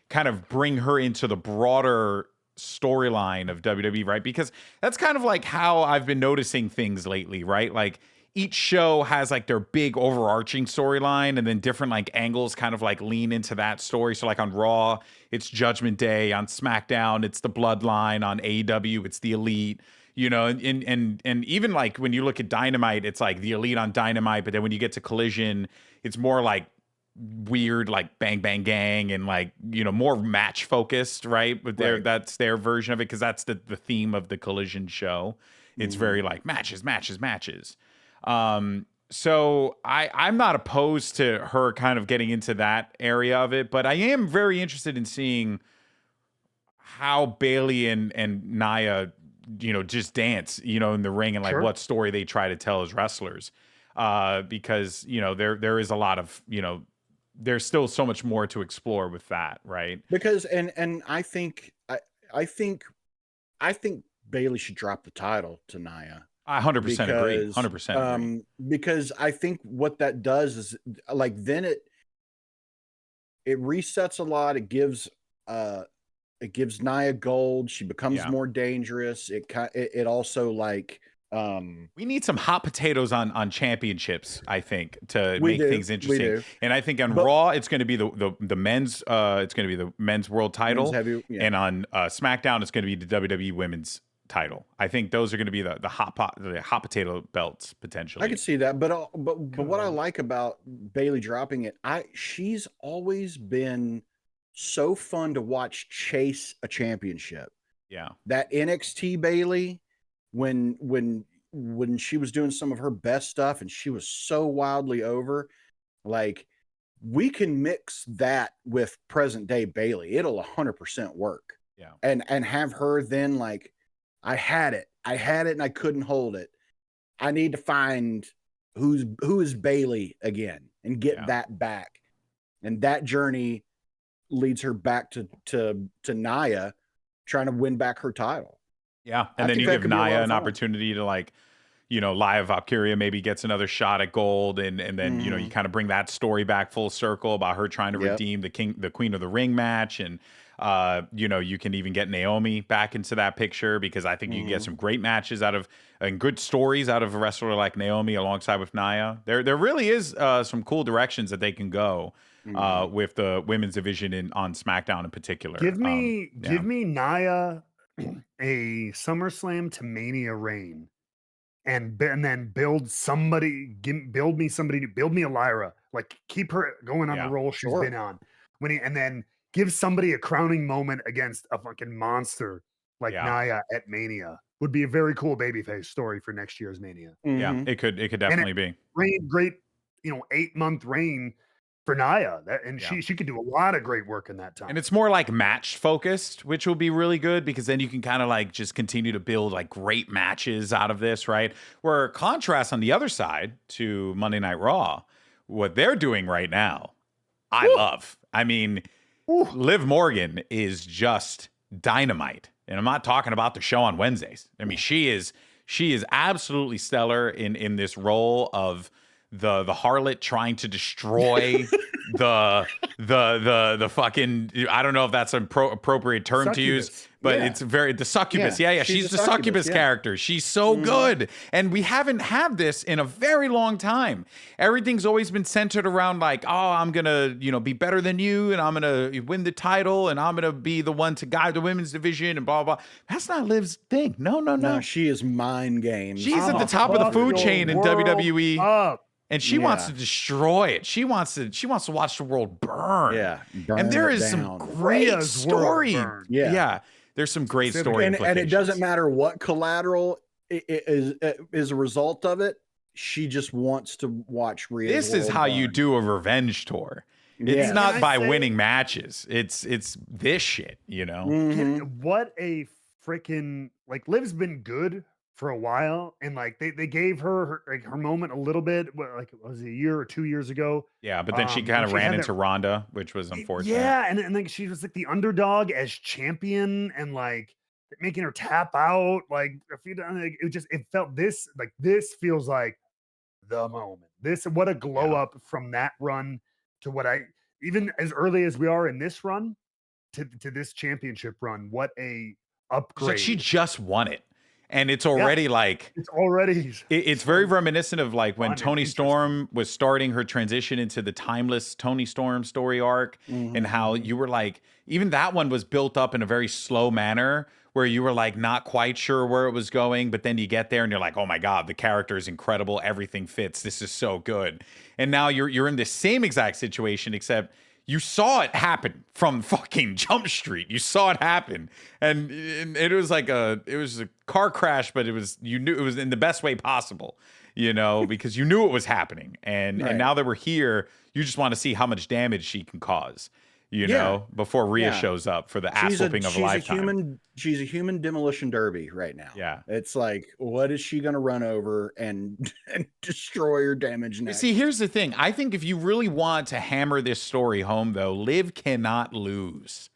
kind of bring her into the broader storyline of WWE, right? Because that's kind of like how I've been noticing things lately, right? Like each show has like their big overarching storyline, and then different like angles kind of like lean into that story. So like on Raw, it's Judgment Day. On SmackDown, it's the Bloodline. On AEW, it's the Elite. And even like when you look at Dynamite, it's like the Elite on Dynamite, but then when you get to Collision, it's more like weird, like Bang Bang Gang, and like more match focused, right? But Right. that's their version of it, because that's the theme of the Collision show. It's Mhm. very like matches, matches, matches. So I'm not opposed to her kind of getting into that area of it, but I am very interested in seeing how Bayley and Nia, just dance, in the ring, and like Sure. what story they try to tell as wrestlers. Because there is a lot of there's still so much more to explore with that, right? Because and I think I think Bayley should drop the title to Nia. I 100% agree. because 100% agree. because I think what that does is, like, then it resets a lot. It gives Nia gold. She becomes Yeah. more dangerous. It also, like, We need some hot potatoes on championships, I think, to we make do, things we interesting. do. And I think on But Raw, it's going to be the men's it's going to be the men's world men's title, heavy, yeah. and on SmackDown, it's going to be the WWE women's title. I think those are going to be the hot potato belts I potentially. could see that, but what I Could. like about Bailey dropping it, she's always been so fun to watch chase a championship. Yeah. That NXT Bailey, when she was doing some of her best stuff and she was so wildly over, like, we can mix that with present day Bailey. It'll 100% work. Yeah. And have her then, like, I had it and I couldn't hold it. I need to find who is Bailey again and get Yeah. that back. And that journey leads her back to Nia trying to win back her title. Yeah. I And then think you that give could be a lot Nia of an fun. opportunity to like Lia Valkyria maybe gets another shot at gold, and then you kind of bring that story back full circle about her trying to redeem the Queen of the Ring match, and you can even get Naomi back into that picture, because I think you can get some great matches and good stories out of a wrestler like Naomi alongside with Nia. There really is some cool directions that they can go with the women's division on SmackDown in particular. Give me Nia a SummerSlam to Mania reign, and then build me a Lyra, like keep her going on the roll she's been on, and then give somebody a crowning moment against a fucking monster like Nia at Mania. Would be a very cool babyface story for next year's Mania. Yeah, it could definitely be great 8-month reign for Nia, she could do a lot of great work in that time. And it's more like match focused, which will be really good, because then you can kind of like just continue to build like great matches out of this, right? Where contrast on the other side to Monday Night Raw, what they're doing right now, I love. I mean, Liv Morgan is just dynamite. And I'm not talking about the show on Wednesdays. I mean, she is absolutely stellar in this role of the harlot trying to destroy the fucking, I don't know if that's an appropriate term to use, but it's the succubus. Yeah. She's the succubus character. She's so good. And we haven't had this in a very long time. Everything's always been centered around like, oh, I'm going to, be better than you, and I'm going to win the title, and I'm going to be the one to guide the women's division and blah, blah, blah. That's not Liv's thing. No. She is mind games. She's at the top of the food chain in WWE. And she wants to destroy it. She wants to watch the world burn. Yeah. And there is some great story. Yeah. There's some great story and it doesn't matter what collateral is a result of it. She just wants to watch Rhea. This is how you do a revenge tour. It's not by winning matches. It's this shit, What a freaking, like, Liv's been good for a while, and like they gave her moment a little bit, like it was a year or 2 years ago. Yeah, but then she kind of ran into Ronda, which was unfortunate. Yeah, and like she was like the underdog as champion, and like making her tap out. Like it felt this feels like the moment. What a glow up from that run to even as early as we are in this run to this championship run. What a upgrade! Like she just won it. And it's already it's very reminiscent of like when Toni Storm was starting her transition into the timeless Toni Storm story arc, and how you were like, even that one was built up in a very slow manner where you were like not quite sure where it was going, but then you get there and you're like, oh my God, the character is incredible. Everything fits. This is so good. And now you're in the same exact situation, except you saw it happen from fucking Jump Street. You saw it happen, and it was like a car crash, but you knew it was in the best way possible, because you knew it was happening. And now that we're here, you just want to see how much damage she can cause, before Rhea shows up for the ass whooping of a lifetime. She's a human demolition derby right now. Yeah, it's like, what is she gonna run over and destroy or damage next? See, here's the thing. I think if you really want to hammer this story home, though, Liv cannot lose.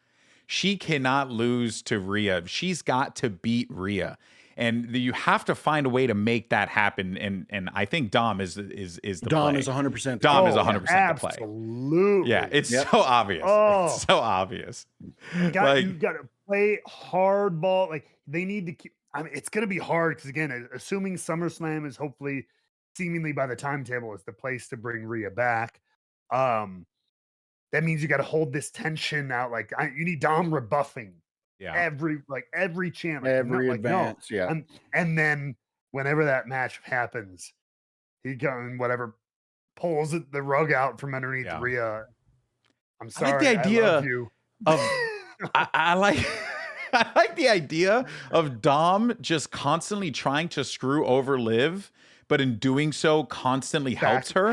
She cannot lose to Rhea. She's got to beat Rhea. And you have to find a way to make that happen. And I think Dom is the Dom play. is 100%. Dom is 100% the play. Absolutely. Yeah, it's so obvious. Oh. It's so obvious. You got to play hardball. Like they need to keep. I mean, it's going to be hard because again, assuming SummerSlam is hopefully, seemingly by the timetable, is the place to bring Rhea back. That means you got to hold this tension out. Like you need Dom rebuffing. Yeah. Every chant, every advance, yeah. And then whenever that match happens, he goes whatever, pulls the rug out from underneath Rhea. I'm sorry. I like the idea I love you. of I like I like the idea of Dom just constantly trying to screw over Liv, but in doing so constantly helps her.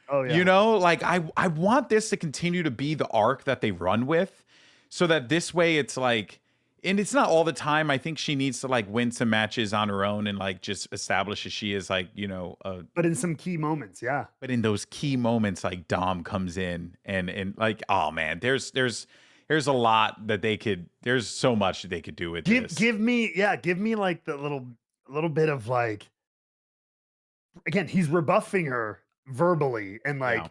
Oh yeah. Like I want this to continue to be the arc that they run with. So that this way it's like, and it's not all the time. I think she needs to like win some matches on her own and like just establish that she is like, but in some key moments, yeah. But in those key moments, like Dom comes in and like, oh man, there's a lot that there's so much that they could do with this. Give me like the little bit of like again, he's rebuffing her verbally and like Yeah.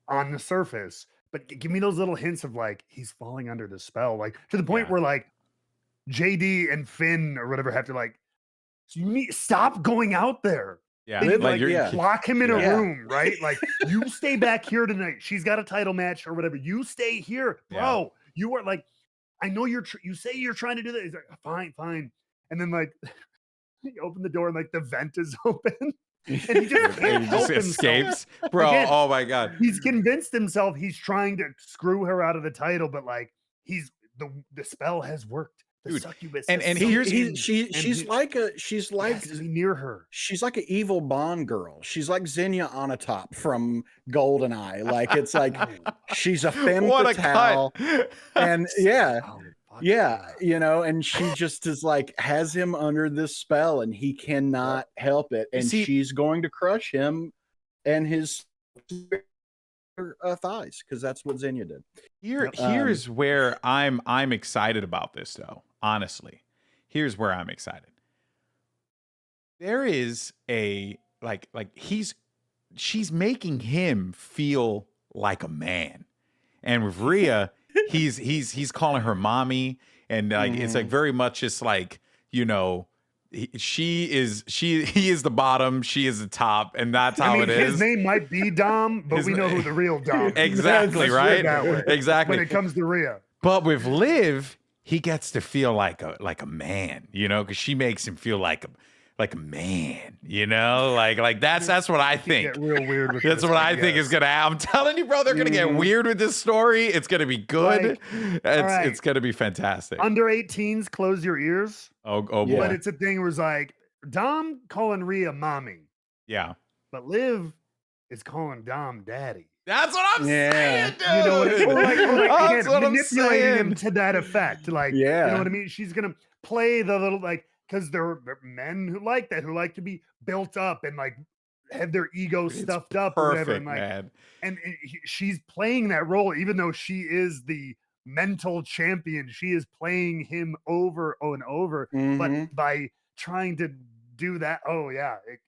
on the surface, but give me those little hints of like he's falling under the spell, like to the point Yeah. where like JD and Finn or whatever have to like, so you need stop going out there. Yeah. They, Like, yeah. lock him in a Yeah. room, right? Like you stay back here tonight. She's got a title match or whatever. You stay here, bro. You are like, I know you say you're trying to do that. He's like, fine, fine. And then like you open the door and like the vent is open. And he just can't help escapes, himself. bro. Again, Oh my god, he's convinced himself he's trying to screw her out of the title, but like he's the spell has worked. The dude. succubus, And here's she's like near her. She's like an evil Bond girl. She's like Xenia Onatopp from GoldenEye. Like it's like she's a femme what a fatale, cut. and yeah. Oh, Yeah, you know, and she just is like has him under this spell and he cannot help it. And she's going to crush him and his thighs because that's what Xenia did. Here's where I'm excited about this though. Honestly, here's where I'm excited. There is a she's making him feel like a man, and with Rhea. He's calling her mommy, and like it's like very much just like, you know, he is the bottom, she is the top, and that's how it is. His name might be Dom, but we know who the real Dom is. Exactly, right? Exactly. When it comes to Rhea. But with Liv, he gets to feel like a man, you know, because she makes him feel like a man, you know, like that's what I think. Get real weird with that's this, what I think is gonna happen. I'm telling you, bro, they're gonna get weird with this story. It's gonna be good. It's gonna be fantastic. Under 18s, close your ears. Oh boy. But it's a thing where it's like Dom calling Rhea mommy. Yeah. But Liv is calling Dom daddy. That's what I'm saying, dude. You know what I mean? That's what I'm manipulating him saying. to that effect. Like, you know what I mean? She's gonna play the little like. Because there are men who like that, who like to be built up and like have their ego stuffed up or whatever. And like, man. And she's playing that role, even though she is the mental champion. She is playing him over and over. But by trying to do that,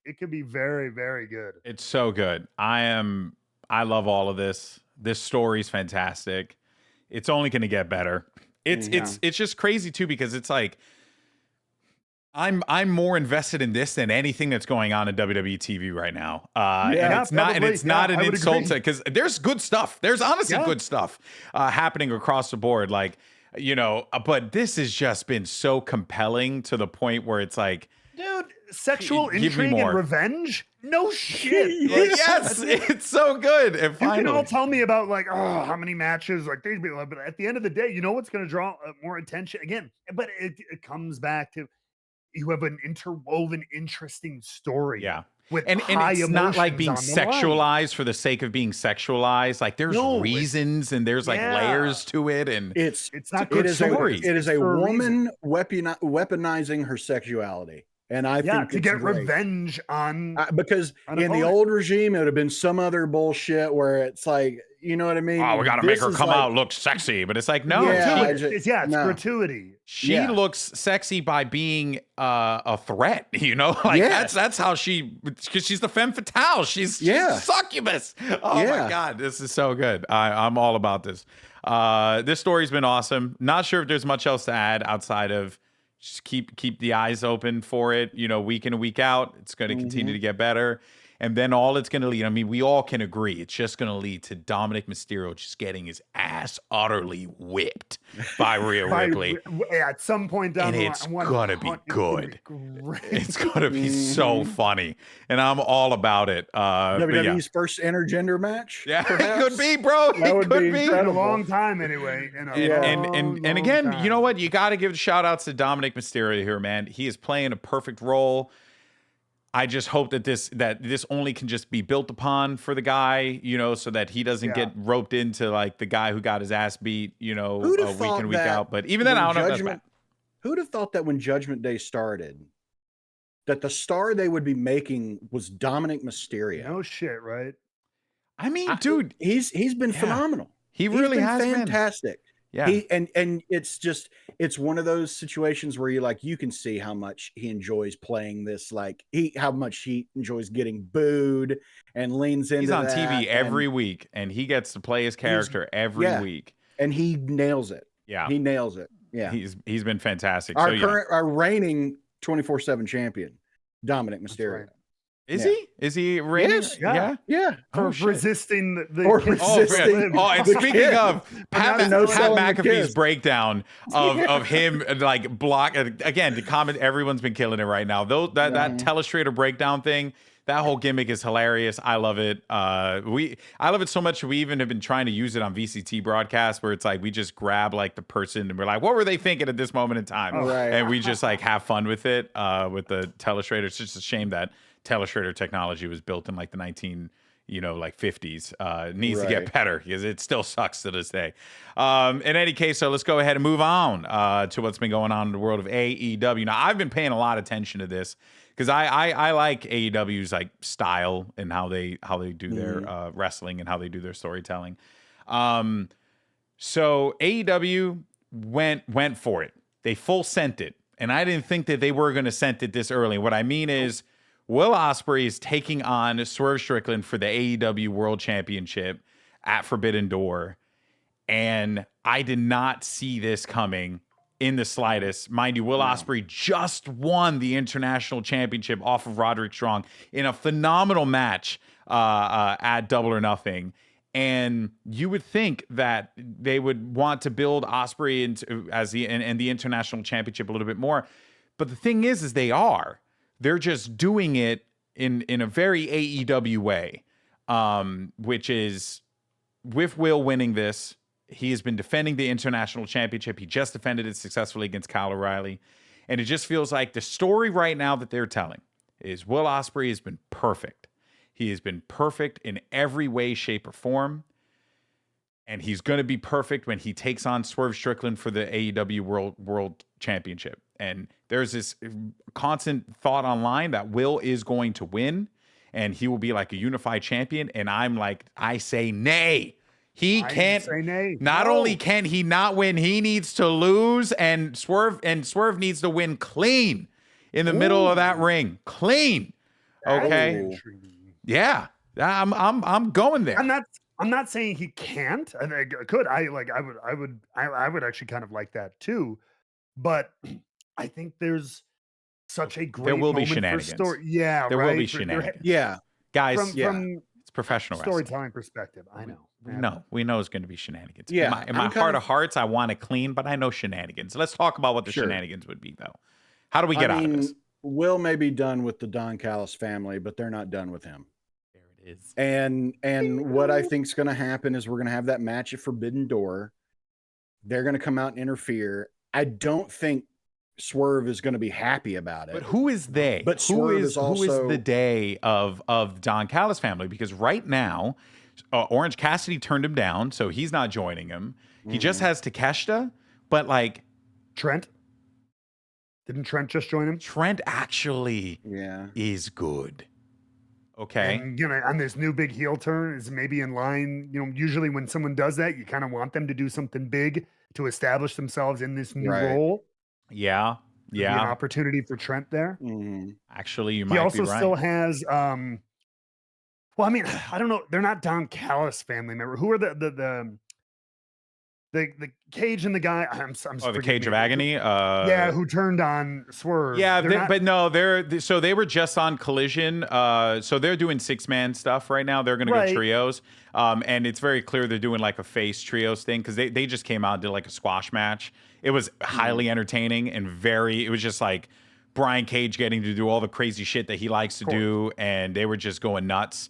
it could be very, very good. It's so good. I love all of this. This story's fantastic. It's only going to get better. It's just crazy too, because it's like, I'm more invested in this than anything that's going on in WWE TV right now. And it's not an insult to, because there's good stuff. There's honestly good stuff happening across the board. Like, you know, but this has just been so compelling to the point where it's like, dude, sexual intrigue and revenge? No shit. Like, yes, it's so good. And you can all tell me about like, oh, how many matches, like these people, but at the end of the day, you know what's going to draw more attention again. But it comes back to, you have an interwoven, interesting story. Yeah. With and it's not like being sexualized for the sake of being sexualized. Like there's reasons and there's like layers to it. And it's not good story. It is a woman weaponizing her sexuality. And I think to get revenge on because in the old regime, it would have been some other bullshit where it's like, you know what I mean? Oh, we got to make her come out look sexy, but it's like, no, it's gratuity. She looks sexy by being a threat, you know, like that's how because she's the femme fatale. She's a succubus. Oh my God, this is so good. I'm all about this. This story's been awesome. Not sure if there's much else to add outside of just keep the eyes open for it, you know, week in and week out. It's going to continue to get better. And then all it's going to lead, I mean, we all can agree, it's just going to lead to Dominic Mysterio just getting his ass utterly whipped by Rhea Ripley. At some point down the line. It's going to be good. It's going to be so funny. And I'm all about it. WWE's first intergender match? Yeah, it could be, bro. It could be. In a long time anyway. And again, you know what? You got to give shout outs to Dominic Mysterio here, man. He is playing a perfect role. I just hope that this only can just be built upon for the guy, you know, so that he doesn't get roped into like the guy who got his ass beat, you know, week in, week out. But even then, I don't know if that's bad. Who'd have thought that when Judgment Day started, that the star they would be making was Dominic Mysterio? No shit, right? I mean, dude, he's been phenomenal. He really has been fantastic. Yeah. And it's one of those situations where you can see how much he enjoys playing this, like how much he enjoys getting booed and leans into He's on that. TV every week, and he gets to play his character every week. And he nails it. Yeah. He nails it. Yeah. He's been fantastic. Our reigning 24/7 champion, Dominic Mysterio. Right. Is he reigning? Yes, yeah. For resisting the resisting. And speaking of Pat McAfee's kiss. breakdown of him like block again, the comment, everyone's been killing it right now. That telestrator breakdown thing, that whole gimmick is hilarious. I love it. I love it so much. We even have been trying to use it on VCT broadcasts where it's like we just grab like the person and we're like, what were they thinking at this moment in time? Right. And we just like have fun with it with the telestrator. It's just a shame that telestrator technology was built in like the 50s. It needs to get better because it still sucks to this day. In any case, so let's go ahead and move on to what's been going on in the world of AEW. Now, I've been paying a lot of attention to this because I like AEW's like style and how they do their wrestling and how they do their storytelling. So AEW went for it. They full sent it, and I didn't think that they were going to sent it this early. What I mean is, Will Ospreay is taking on Swerve Strickland for the AEW World Championship at Forbidden Door. And I did not see this coming in the slightest. Mind you, Will Ospreay just won the International Championship off of Roderick Strong in a phenomenal match at Double or Nothing. And you would think that they would want to build Ospreay as the International Championship a little bit more. But the thing is they're just doing it in a very AEW way, which is with Will winning this. He has been defending the International Championship. He just defended it successfully against Kyle O'Reilly. And it just feels like the story right now that they're telling is Will Ospreay has been perfect. He has been perfect in every way, shape, or form. And he's going to be perfect when he takes on Swerve Strickland for the AEW World Championship. And there's this constant thought online that Will is going to win and he will be like a unified champion. And I'm like, I say nay. He can't. Not only can he not win, he needs to lose, and Swerve needs to win clean in the middle of that ring. Clean. Okay. Yeah. I'm going there. I'm not saying he can't. I think I could. I would actually kind of like that too. But I think there's such a great there will be moment shenanigans. for story. Yeah, there right? will be shenanigans. Yeah, guys. From it's professional storytelling perspective. I know. We know it's going to be shenanigans. Yeah, in my heart of hearts, I want it clean, but I know shenanigans. Let's talk about what the shenanigans would be, though. How do we get out of this? Will may be done with the Don Callis family, but they're not done with him. There it is. And what I think is going to happen is we're going to have that match at Forbidden Door. They're going to come out and interfere. I don't think Swerve is going to be happy about it. But who is they? But who is the day of Don Callis family? Because right now, Orange Cassidy turned him down, so he's not joining him. He just has Takeshita, but like Trent. Didn't Trent just join him? Trent actually is good. Okay. And, on this new big heel turn is maybe in line. Usually when someone does that, you kind of want them to do something big to establish themselves in this new role. Yeah. Be an opportunity for Trent there. Actually, you might be right. He also still has well, I mean, I don't know. They're not Don Callis family member. Who are the Cage and the guy? The Cage of Agony. Who turned on Swerve? Yeah, they were just on Collision. So they're doing 6-man stuff right now. They're going to go trios. And it's very clear they're doing like a face trios thing because they just came out and did like a squash match. It was highly entertaining and it was just like Brian Cage getting to do all the crazy shit that he likes to do, and they were just going nuts.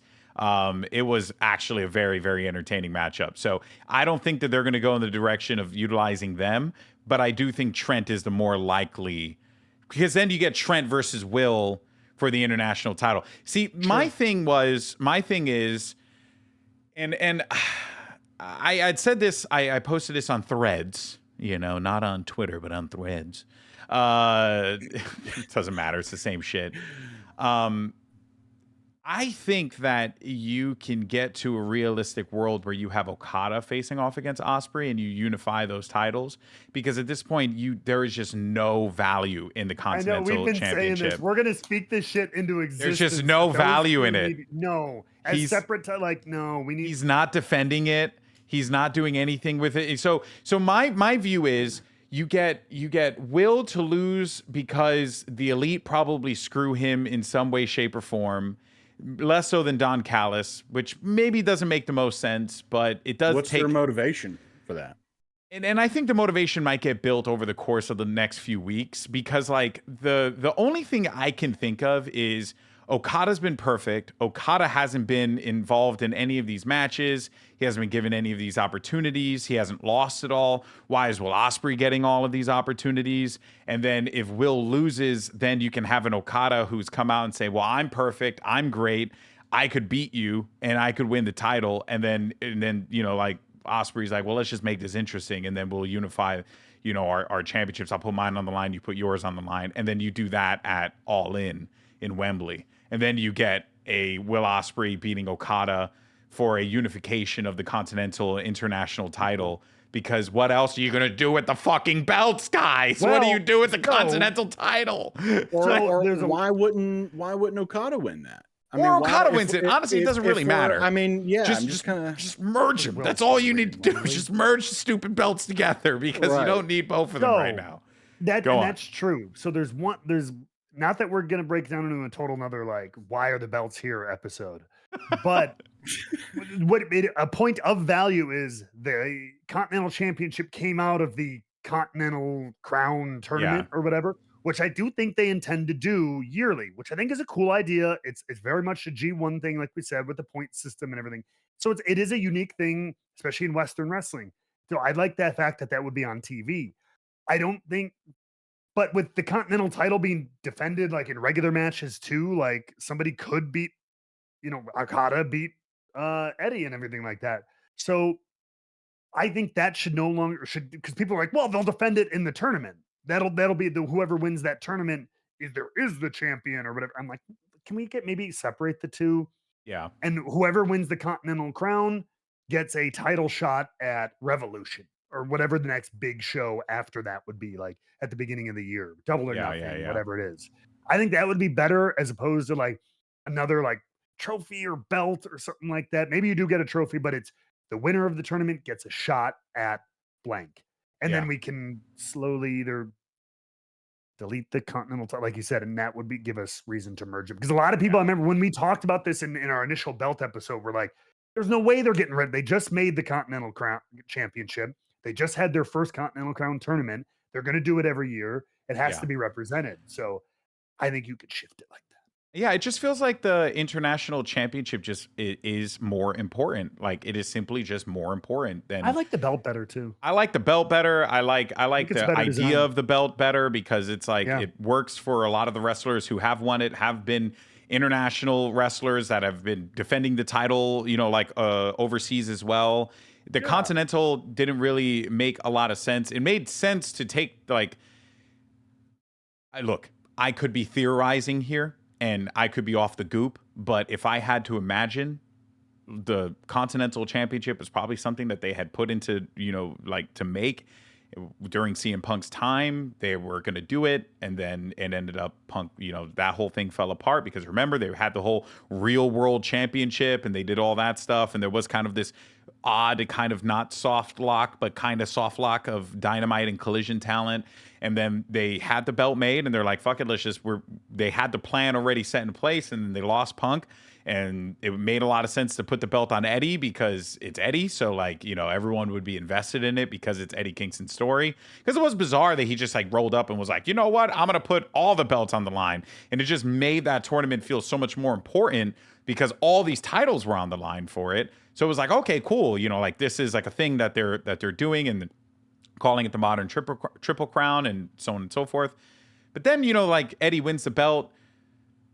It was actually a very, very entertaining matchup. So I don't think that they're going to go in the direction of utilizing them, but I do think Trent is the more likely, because then you get Trent versus Will for the international title. See, my thing is, and I'd said this, I posted this on Threads, not on Twitter, but on Threads. It doesn't matter. It's the same shit. I think that you can get to a realistic world where you have Okada facing off against Ospreay and you unify those titles, because at this point there is just no value in the I know we've Continental been saying Championship. this. We're gonna speak this shit into existence. There's just no value in it. No, as separate to like no, we need. He's not defending it. He's not doing anything with it. So my view is you get Will to lose because the Elite probably screw him in some way, shape, or form. Less so than Don Callis, which maybe doesn't make the most sense, but it does. What's their motivation for that? And I think the motivation might get built over the course of the next few weeks, because like the only thing I can think of is Okada's been perfect. Okada hasn't been involved in any of these matches. He hasn't been given any of these opportunities. He hasn't lost at all. Why is Will Ospreay getting all of these opportunities? And then if Will loses, then you can have an Okada who's come out and say, well, I'm perfect. I'm great. I could beat you and I could win the title. And then, you know, like Ospreay's like, well, let's just make this interesting. And then we'll unify, you know, our championships. I'll put mine on the line. You put yours on the line. And then you do that at All In Wembley. And then you get a Will Ospreay beating Okada for a unification of the Continental and International title. Because what else are you going to do with the fucking belts, guys? What do you do with the Continental title? Or why wouldn't Okada win that? I mean, Okada wins it. Honestly, it doesn't really matter. I mean, yeah, just merge them. That's all you need to do. Just merge the stupid belts together, because you don't need both of them right now. That's true. So there's not that we're going to break down into a total another, like, why are the belts here episode, but what a point of value is the Continental Championship came out of the Continental Crown tournament or whatever, which I do think they intend to do yearly, which I think is a cool idea. It's very much a G1 thing, like we said, with the point system and everything. So it is a unique thing, especially in Western wrestling. So I like that fact that would be on TV. I don't think, but with the Continental title being defended like in regular matches too, like somebody could beat, you know, Okada beat Eddie and everything like that. So I think that should no longer because people are like, well, they'll defend it in the tournament. That'll be whoever wins that tournament is the champion or whatever. I'm like, can we maybe separate the two? Yeah. And whoever wins the Continental Crown gets a title shot at Revolution or whatever the next big show after that would be, like at the beginning of the year, Double or Nothing, whatever it is. I think that would be better as opposed to like another like trophy or belt or something like that. Maybe you do get a trophy, but it's the winner of the tournament gets a shot at blank. And then we can slowly either delete the Continental title, like you said, and that would give us reason to merge it. Because a lot of people, I remember when we talked about this in our initial belt episode, we're like, there's no way they're getting rid. They just made the Continental Crown Championship. They just had their first Continental Crown tournament. They're going to do it every year. It has to be represented. So I think you could shift it like that. Yeah, it just feels like the International Championship is more important. Like it is simply just more important than. I like the belt better too. I like the belt better. I like the idea design of the belt better because it's like it works for a lot of the wrestlers who have won it, have been international wrestlers that have been defending the title, you know, like overseas as well. The Continental didn't really make a lot of sense. It made sense to take like, I could be theorizing here. And I could be off the goop, but if I had to imagine, the Continental Championship is probably something that they had put into, you know, like to make during CM Punk's time. They were going to do it, and then it ended up Punk, you know, that whole thing fell apart because remember, they had the whole Real World Championship and they did all that stuff, and there was kind of this odd kind of not soft lock, but kind of soft lock of Dynamite and Collision talent. And then they had the belt made and they're like, fuck it, they had the plan already set in place, and then they lost Punk. And it made a lot of sense to put the belt on Eddie because it's Eddie. So like, you know, everyone would be invested in it because it's Eddie Kingston's story. Because it was bizarre that he just like rolled up and was like, you know what? I'm going to put all the belts on the line. And it just made that tournament feel so much more important because all these titles were on the line for it. So it was like, okay, cool. You know, like this is like a thing that they're doing and calling it the modern triple crown and so on and so forth. But then, you know, like Eddie wins the belt.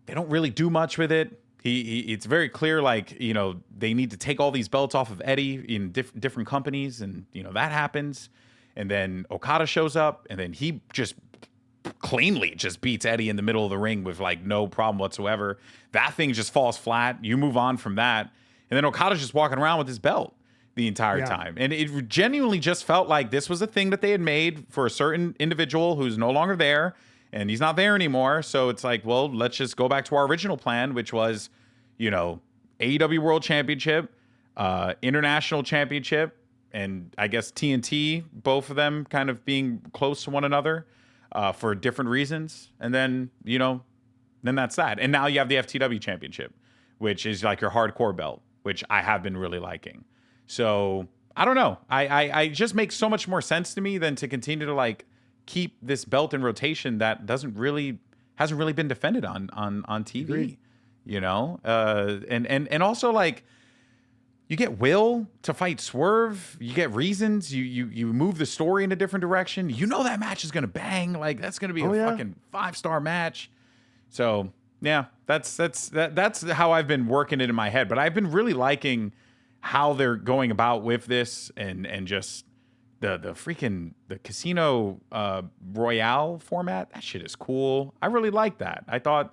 They don't really do much with it. It's very clear, like, you know, they need to take all these belts off of Eddie in different companies. And, you know, that happens. And then Okada shows up and then he just cleanly just beats Eddie in the middle of the ring with like no problem whatsoever. That thing just falls flat. You move on from that. And then Okada's just walking around with his belt the entire time. And it genuinely just felt like this was a thing that they had made for a certain individual who's no longer there, and he's not there anymore. So it's like, well, let's just go back to our original plan, which was, you know, AEW World Championship, International Championship, and I guess TNT, both of them kind of being close to one another for different reasons. And then, you know, then that's that. And now you have the FTW Championship, which is like your hardcore belt, which I have been really liking. So I don't know. I just makes so much more sense to me than to continue to like keep this belt in rotation that hasn't really been defended on TV. Agreed. You know, and also like you get Will to fight Swerve. You get reasons. You move the story in a different direction. You know that match is gonna bang. Like that's gonna be a fucking 5-star match. So yeah, that's how I've been working it in my head. But I've been really liking how they're going about with this and just the freaking the Casino Royale format. That shit is cool. I really like that. I thought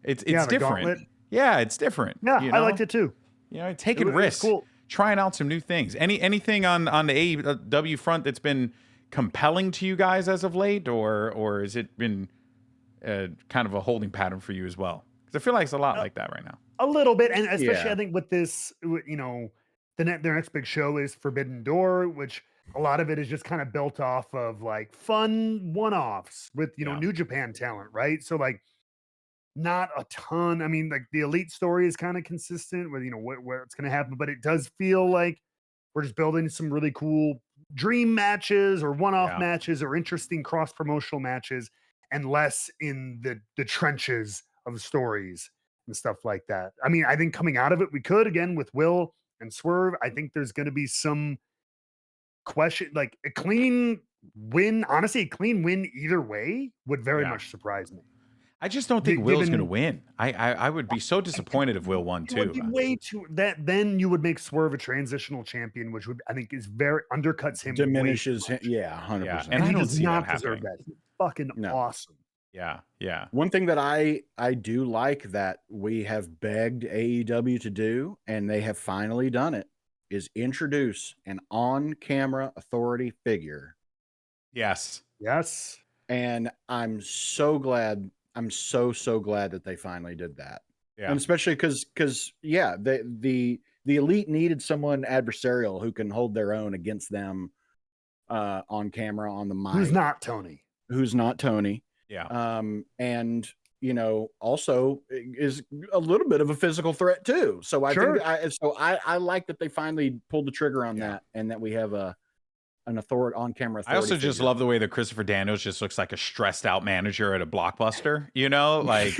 it's different. Gauntlet. Yeah, it's different. Yeah, you know? I liked it too. You know, taking risks, cool. Trying out some new things. Anything on the AEW front that's been compelling to you guys as of late, or has it been kind of a holding pattern for you as well? Because I feel like it's a lot like that right now. A little bit, and especially I think with this, you know, their next big show is Forbidden Door, which a lot of it is just kind of built off of like fun one-offs with, you know, New Japan talent, right? So like not a ton. I mean, like the Elite story is kind of consistent with, you know, where it's going to happen, but it does feel like we're just building some really cool dream matches or one-off matches or interesting cross-promotional matches, and less in the trenches of stories and stuff like that. I mean, I think coming out of it, we could again with Will and Swerve. I think there's going to be some question, like a clean win. Honestly, a clean win either way would very much surprise me. I just don't think Will's going to win. I would be so disappointed if Will won too. Way too that then you would make Swerve a transitional champion, which would I think is very undercuts him, diminishes him. Yeah, 100%. And he I don't does see not that deserve happening. that. He's fucking awesome. Yeah. One thing that I do like that we have begged AEW to do, and they have finally done it, is introduce an on-camera authority figure. Yes. And I'm so glad. I'm so glad that they finally did that. Yeah. And especially because the Elite needed someone adversarial who can hold their own against them on camera, on the mic. Who's not Tony. Yeah. And you know, also is a little bit of a physical threat too. So I think I like that they finally pulled the trigger on that, and that we have an on-camera authority. I also just love the way that Christopher Daniels just looks like a stressed out manager at a Blockbuster, you know, like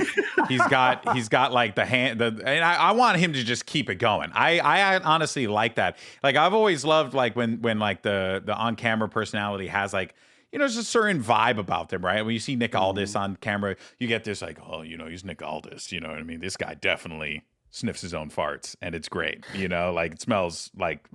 he's got like and I want him to just keep it going. I honestly like that. Like I've always loved like when like the on-camera personality has like, you know, there's a certain vibe about them, right? When you see Nick Aldis on camera, you get this like, oh, you know, he's Nick Aldis, you know what I mean? This guy definitely sniffs his own farts, and it's great, you know, like it smells like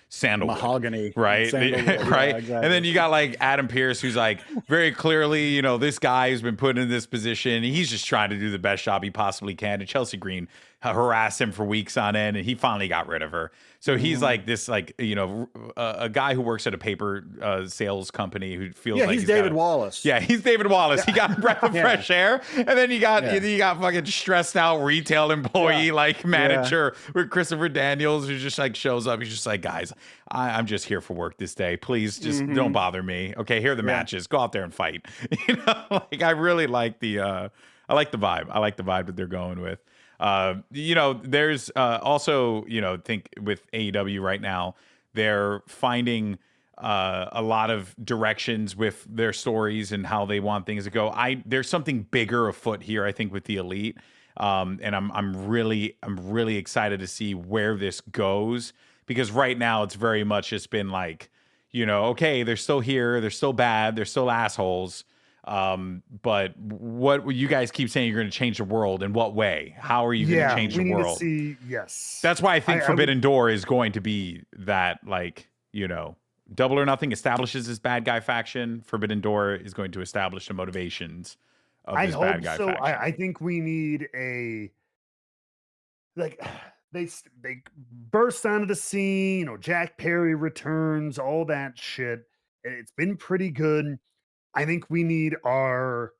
sandalwood, mahogany, right? Sandalwood, right. Exactly. And then you got like Adam Pearce, who's like very clearly, you know, this guy who's been put in this position. He's just trying to do the best job he possibly can. And Chelsea Green harassed him for weeks on end, and he finally got rid of her. So he's like this, like, you know, a guy who works at a paper sales company who feels like he's David Wallace. Yeah, he's David Wallace. He got a breath of fresh air, and then you got fucking stressed out retail employee like manager with Christopher Daniels, who just like shows up. He's just like, guys, I'm just here for work this day. Please just don't bother me. Okay, here are the matches. Go out there and fight. You know, like I really like the I like the vibe. I like the vibe that they're going with. You know, there's also, you know, think with AEW right now, they're finding a lot of directions with their stories and how they want things to go. There's something bigger afoot here, I think, with the Elite. And I'm really excited to see where this goes, because right now it's very much just been like, you know, okay, they're still here, they're still bad, they're still assholes. But what you guys keep saying you're going to change the world, in what way? How are you going to change the world? Yes. That's why I think Forbidden Door is going to be that, like, you know, Double or Nothing establishes his bad guy faction. Forbidden Door is going to establish the motivations of his bad guy faction. I think we need a like they burst onto the scene. You know, Jack Perry returns, all that shit. It's been pretty good. I think we need our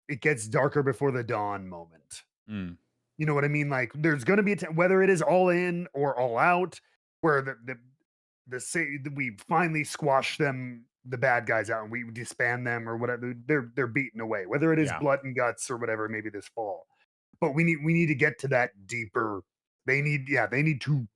it gets darker before the dawn moment. Mm. You know what I mean? Like there's going to be whether it is all in or all out, where we finally squash them, the bad guys out, and we disband them or whatever. They're beaten away, whether it is blood and guts or whatever. Maybe this fall, but we need to get to that deeper. They need to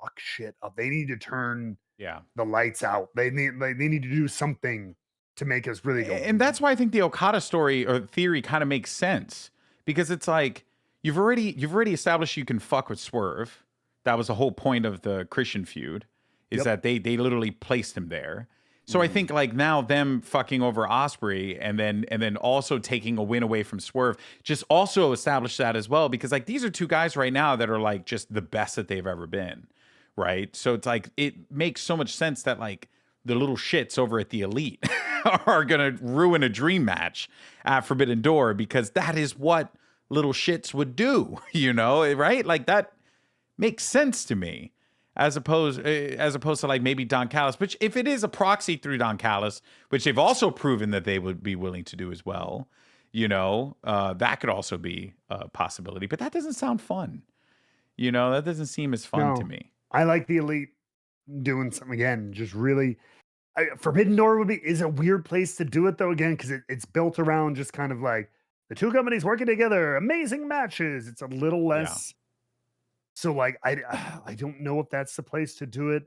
fuck shit up. They need to turn the lights out. They need to do something to make us really go. And that's why I think the Okada story or theory kind of makes sense, because it's like you've already established you can fuck with Swerve. That was the whole point of the Christian feud, is that they literally placed him there. So I think like now them fucking over Ospreay and then also taking a win away from Swerve just also established that as well, because like these are two guys right now that are like just the best that they've ever been, right? So it's like it makes so much sense that like the little shits over at the Elite are gonna ruin a dream match at Forbidden Door, because that is what little shits would do, you know, right? Like that makes sense to me. As opposed to like maybe Don Callis, which if it is a proxy through Don Callis, which they've also proven that they would be willing to do as well, you know, that could also be a possibility. But that doesn't sound fun. You know, that doesn't seem as fun to me. I like the Elite doing something again. Just really, Forbidden Door is a weird place to do it though. Again, because it's built around just kind of like the two companies working together, amazing matches. It's a little less. So like I don't know if that's the place to do it.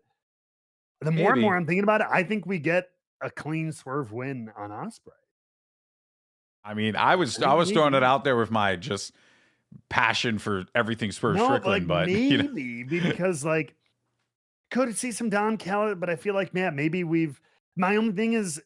The more and more I'm thinking about it, I think we get a clean Swerve win on Ospreay. I mean, I was throwing it out there with my just passion for everything Swerve Strickland, but maybe you know. Because like could see some Don Callis, but I feel like maybe my only thing is,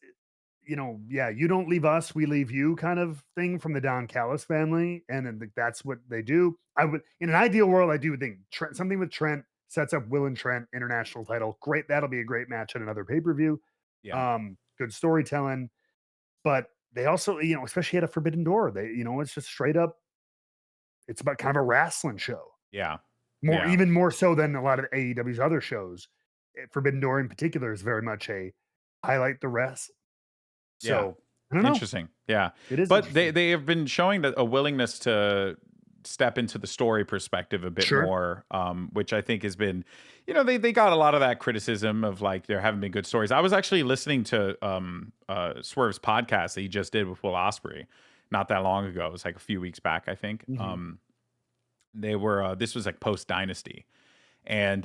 you know, you don't leave us, we leave you kind of thing from the Don Callis family. And then that's what they do. I would, in an ideal world, I do think something with Trent sets up Will and Trent international title. Great. That'll be a great match at another pay-per-view. Yeah. Good storytelling, but they also, you know, especially at a Forbidden Door, you know, it's just straight up. It's about kind of a wrestling show. Yeah. Even more so than a lot of AEW's other shows. Forbidden Door in particular is very much a highlight the rest. So I don't know. Interesting. Yeah. It is. But they have been showing a willingness to step into the story perspective a bit more, which I think has been, you know, they got a lot of that criticism of like there haven't been good stories. I was actually listening to Swerve's podcast that he just did with Will Ospreay not that long ago. It was like a few weeks back, I think. They were this was like post Dynasty, and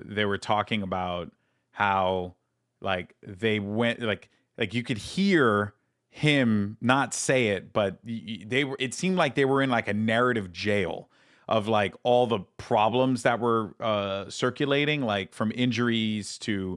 they were talking about how like they went like you could hear him not say it, but it seemed like they were in like a narrative jail of like all the problems that were circulating, like from injuries to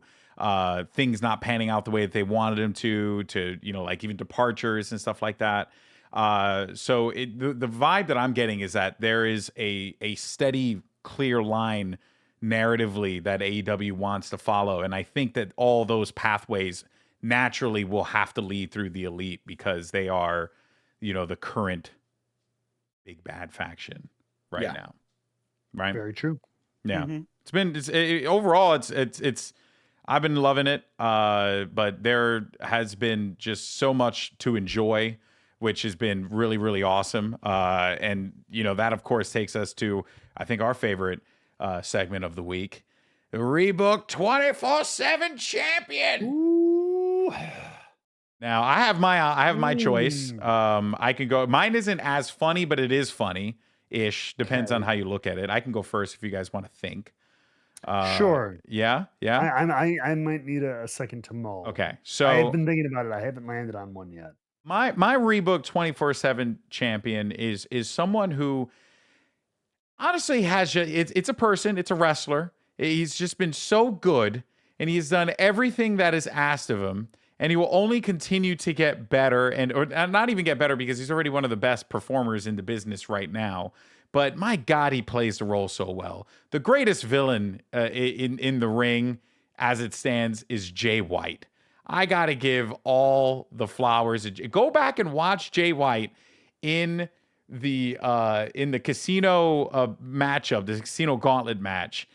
things not panning out the way that they wanted them to, you know, like even departures and stuff like that. So the vibe that I'm getting is that there is a steady, clear line narratively that AEW wants to follow. And I think that all those pathways naturally will have to lead through the Elite, because they are, you know, the current big bad faction right now. Right. Very true. Yeah. Overall, it's I've been loving it. But there has been just so much to enjoy, which has been really, really awesome. And, you know, that, of course, takes us to, I think, our favorite segment of the week, the Rebooked 24/7 champion. Ooh. Now, I have my choice. I can go. Mine isn't as funny, but it is funny-ish. Depends on how you look at it. I can go first if you guys want to think. Sure. Yeah. I might need a second to mull. Okay. So I've been thinking about it. I haven't landed on one yet. My Rebooked 24/7 champion is someone who honestly has it's a person, it's a wrestler. He's just been so good, and he's done everything that is asked of him, and he will only continue to get better, or not even get better, because he's already one of the best performers in the business right now. But my God, he plays the role so well. The greatest villain in the ring as it stands is Jay White. I got to give all the flowers. Go back and watch Jay White in the casino matchup, the casino gauntlet match.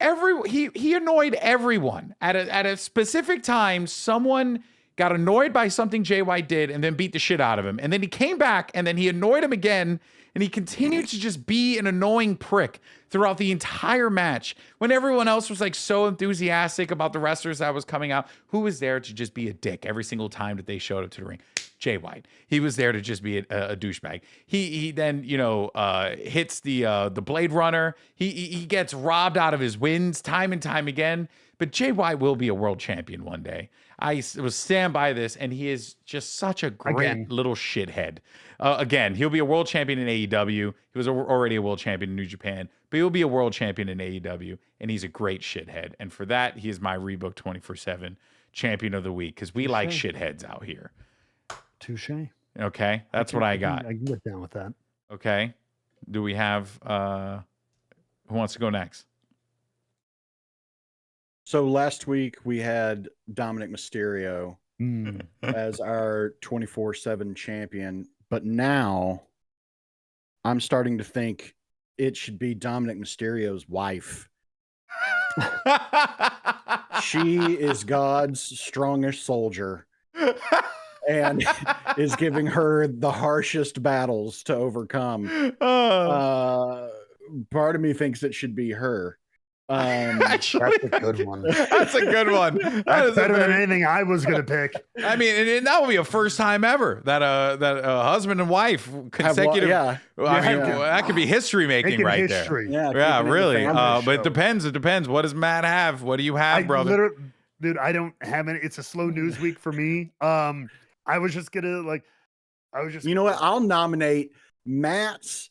He annoyed everyone at a specific time. Someone got annoyed by something Jay White did and then beat the shit out of him. And then he came back and then he annoyed him again. And he continued to just be an annoying prick throughout the entire match. When everyone else was like so enthusiastic about the wrestlers that was coming out, who was there to just be a dick every single time that they showed up to the ring? Jay White. He was there to just be a douchebag. He then, hits the Blade Runner. He gets robbed out of his wins time and time again. But Jay White will be a world champion one day. I will stand by this, and he is just such a great little shithead. Again, he'll be a world champion in AEW. He was already a world champion in New Japan, but he'll be a world champion in AEW, and he's a great shithead. And for that, he is my Rebooked 24/7 champion of the week, because we like shitheads out here. Touche. Okay, that's what I got. I can get down with that. Okay, do we have who wants to go next? So last week we had Dominic Mysterio as our 24/7 champion, but now I'm starting to think it should be Dominic Mysterio's wife. She is God's strongest soldier and is giving her the harshest battles to overcome. Part of me thinks it should be her. Actually, that's a good one. That's a good one. That's better than anything I was gonna pick. I mean, and that would be a first time ever that a husband and wife consecutive. That could be history making right there. Yeah, really. But it depends. It depends. What does Matt have? What do you have, brother? Dude, I don't have any. It's a slow news week for me. I was just gonna You know what? I'll nominate Matt's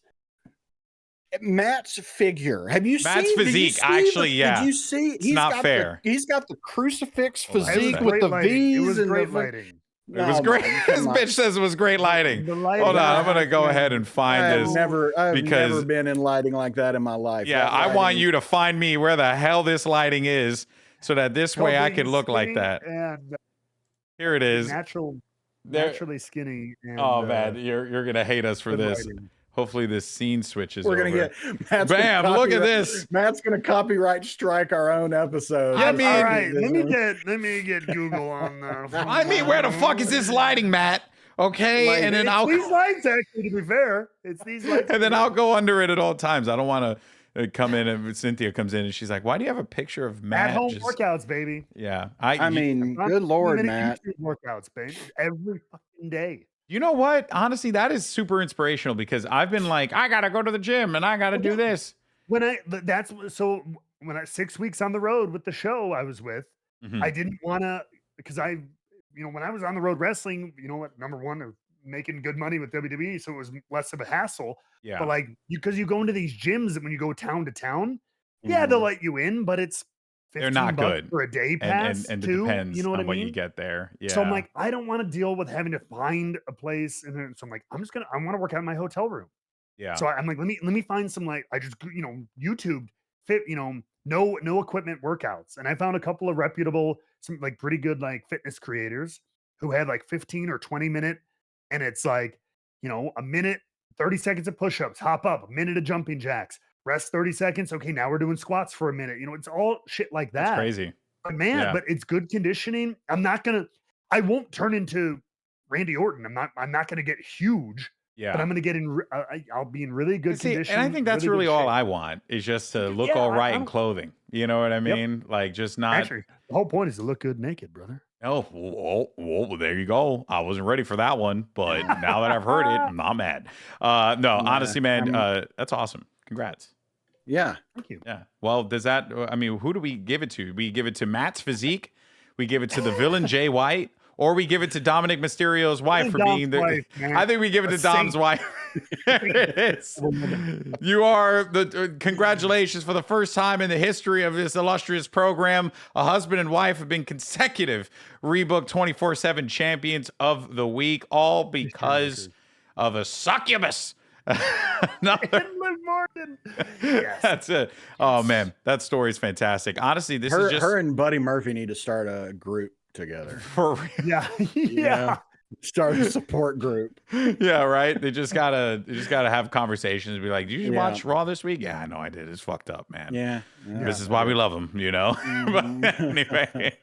figure. Have you seen Matt's physique? Actually, yeah. Did you see? It's not fair. He's got the crucifix physique with the V's. It was great lighting. It was great. This bitch says it was great lighting. Hold on, I'm gonna go ahead and find this. I've never been in lighting like that in my life. Yeah, I want you to find me where the hell this lighting is, so that this way I can look like that. And here it is. Naturally skinny. And, oh man, you're gonna hate us for this. Lighting. Hopefully this scene switches. We're gonna get bam. Look at this. Matt's gonna copyright strike our own episode. I mean, all right. Let me get Google on that. I mean, where the fuck is this lighting, Matt? Okay, and then these lights. Actually, to be fair, it's these lights. And then I'll go under it at all times. I don't want to come in and Cynthia comes in and she's like, "Why do you have a picture of Matt?" At home workouts, baby. Yeah, I mean, good Lord, Matt. Workouts, baby, every fucking day. You know what? Honestly, that is super inspirational, because I've been like, I gotta go to the gym and I gotta do this. When I 6 weeks on the road with the show I was with, I didn't want to, because when I was on the road wrestling, you know what? Number one, making good money with WWE, so it was less of a hassle. Yeah. But because you go into these gyms and when you go town to town, they'll let you in, but it's they're not good for a day pass, and too. It depends you know what on I mean? what you get there. Yeah. So I'm like, I don't want to deal with having to find a place, and then so I'm like, I want to work out in my hotel room. Yeah. So I'm like, let me find some, I just YouTube fit, no equipment workouts, and I found a couple of reputable, some pretty good fitness creators who had 15 or 20 minute, and it's a minute, 30 seconds of push-ups, hop up, a minute of jumping jacks. Rest 30 seconds. Okay, now we're doing squats for a minute. It's all shit like that. That's crazy. But man, but it's good conditioning. I won't turn into Randy Orton. I'm not gonna get huge. Yeah. But I'm gonna get in. I'll be in really good condition. And I think that's really all I want, is just to look all right in clothing. You know what I mean? Yep. Just not. Actually, the whole point is to look good naked, brother. Oh, well, there you go. I wasn't ready for that one, but now that I've heard it, I'm not mad. Honestly, man, that's awesome. Congrats. Yeah. Thank you. Yeah. Well, who do we give it to? We give it to Matt's physique. We give it to the villain Jay White, or we give it to Dominic Mysterio's wife for being the wife, I think we give it to Dom's wife. There it is. You are congratulations, for the first time in the history of this illustrious program, a husband and wife have been consecutive Rebooked 24/7 champions of the week, all because of a succubus. Liv Morgan. Jordynne. Yes. That's it. Oh man, that story is fantastic. Honestly, this is just her and Buddy Murphy need to start a group together. for real. Yeah. Yeah. Start a support group. Yeah, right. They just gotta have conversations and be like, "Did you watch Raw this week?" Yeah, I know I did. It's fucked up, man. Yeah. This is why we love them, you know. But anyway,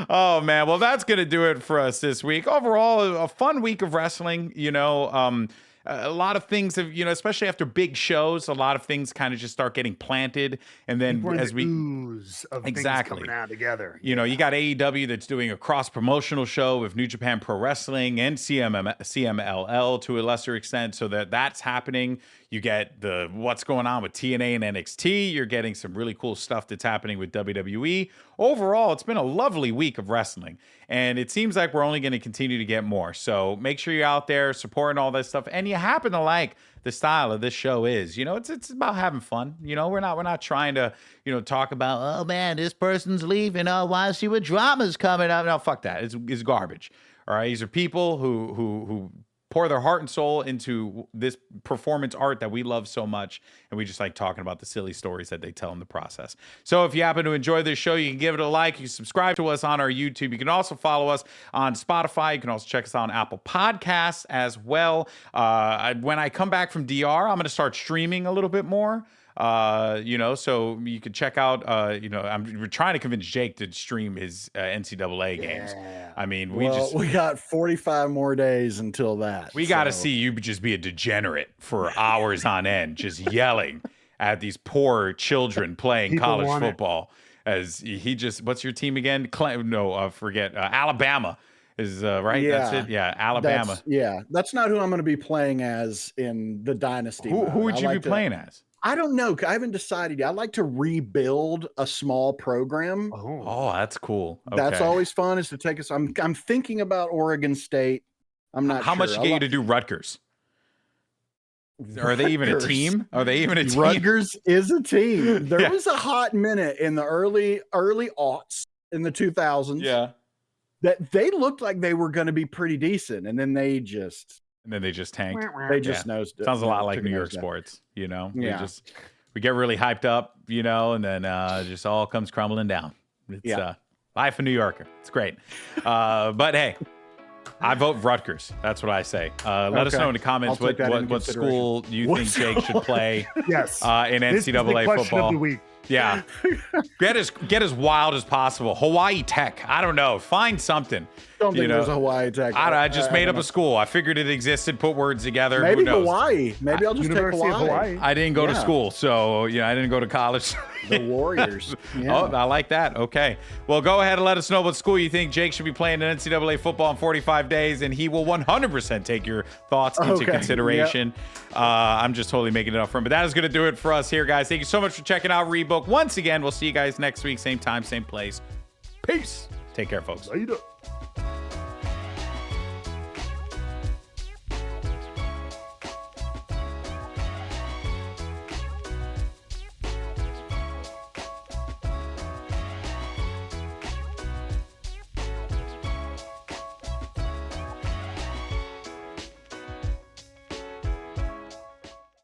oh man, well that's gonna do it for us this week. Overall, a fun week of wrestling. You know, a lot of things have, you know, especially after big shows, a lot of things kind of just start getting planted, and then as we ooze of things coming out together. You know, you got AEW that's doing a cross promotional show with New Japan Pro Wrestling and CMLL to a lesser extent, so that's happening. You get the what's going on with TNA and NXT. You're getting some really cool stuff that's happening with WWE. Overall, it's been a lovely week of wrestling, and it seems like we're only going to continue to get more. So make sure you're out there supporting all that stuff, and you happen to like the style of this show is, you know, it's about having fun. You know, we're not trying to, you know, talk about, oh man, this person's leaving. Oh, why see what drama's coming up? No, fuck that. It's garbage. All right, these are people who pour their heart and soul into this performance art that we love so much, and we just like talking about the silly stories that they tell in the process. So if you happen to enjoy this show, you can give it a like. You can subscribe to us on our YouTube. You can also follow us on Spotify. You can also check us out on Apple Podcasts as well. When I come back from DR, I'm going to start streaming a little bit more. You know, so you can check out, you know, we're trying to convince Jake to stream his NCAA games. I mean, we got 45 more days until that. We got to see you just be a degenerate for hours on end, just yelling at these poor children playing college football. As he just, what's your team again? Forget Alabama. Is right? Yeah. That's it. Yeah, Alabama. That's not who I'm going to be playing as in the dynasty. Who would you be playing as? I don't know. I haven't decided yet. I'd like to rebuild a small program. Oh, that's cool. Okay. That's always fun, is to take us. I'm thinking about Oregon State. I'm not How sure. much get you to do Rutgers? Are they even a team? Are they even a team? Rutgers is a team. There was a hot minute in the early aughts in the 2000s. Yeah. That they looked like they were going to be pretty decent, and then they just tanked. They just nosed it. Sounds a lot like New York sports, you know. Yeah. We get really hyped up, you know, and then just all comes crumbling down. It's life of New Yorker. It's great. But hey, I vote Rutgers. That's what I say. Let us know in the comments what school you think Jake should play. Yes. In NCAA this is the football. question of the week. Yeah. Get as wild as possible. Hawaii Tech. I don't know. Find something. Don't think there's a Hawaii Tech. I just made up a school. I figured it existed, put words together. Maybe Who knows? Hawaii. Maybe I'll just take Hawaii. I didn't go to school, so I didn't go to college. The Warriors. Yeah. Oh, I like that. Okay. Well, go ahead and let us know what school you think Jake should be playing in NCAA football in 45 days, and he will 100% take your thoughts into consideration. Yep. I'm just totally making it up for him. But that is going to do it for us here, guys. Thank you so much for checking out Rebooked. Once again, we'll see you guys next week. Same time, same place. Peace. Take care, folks. Later.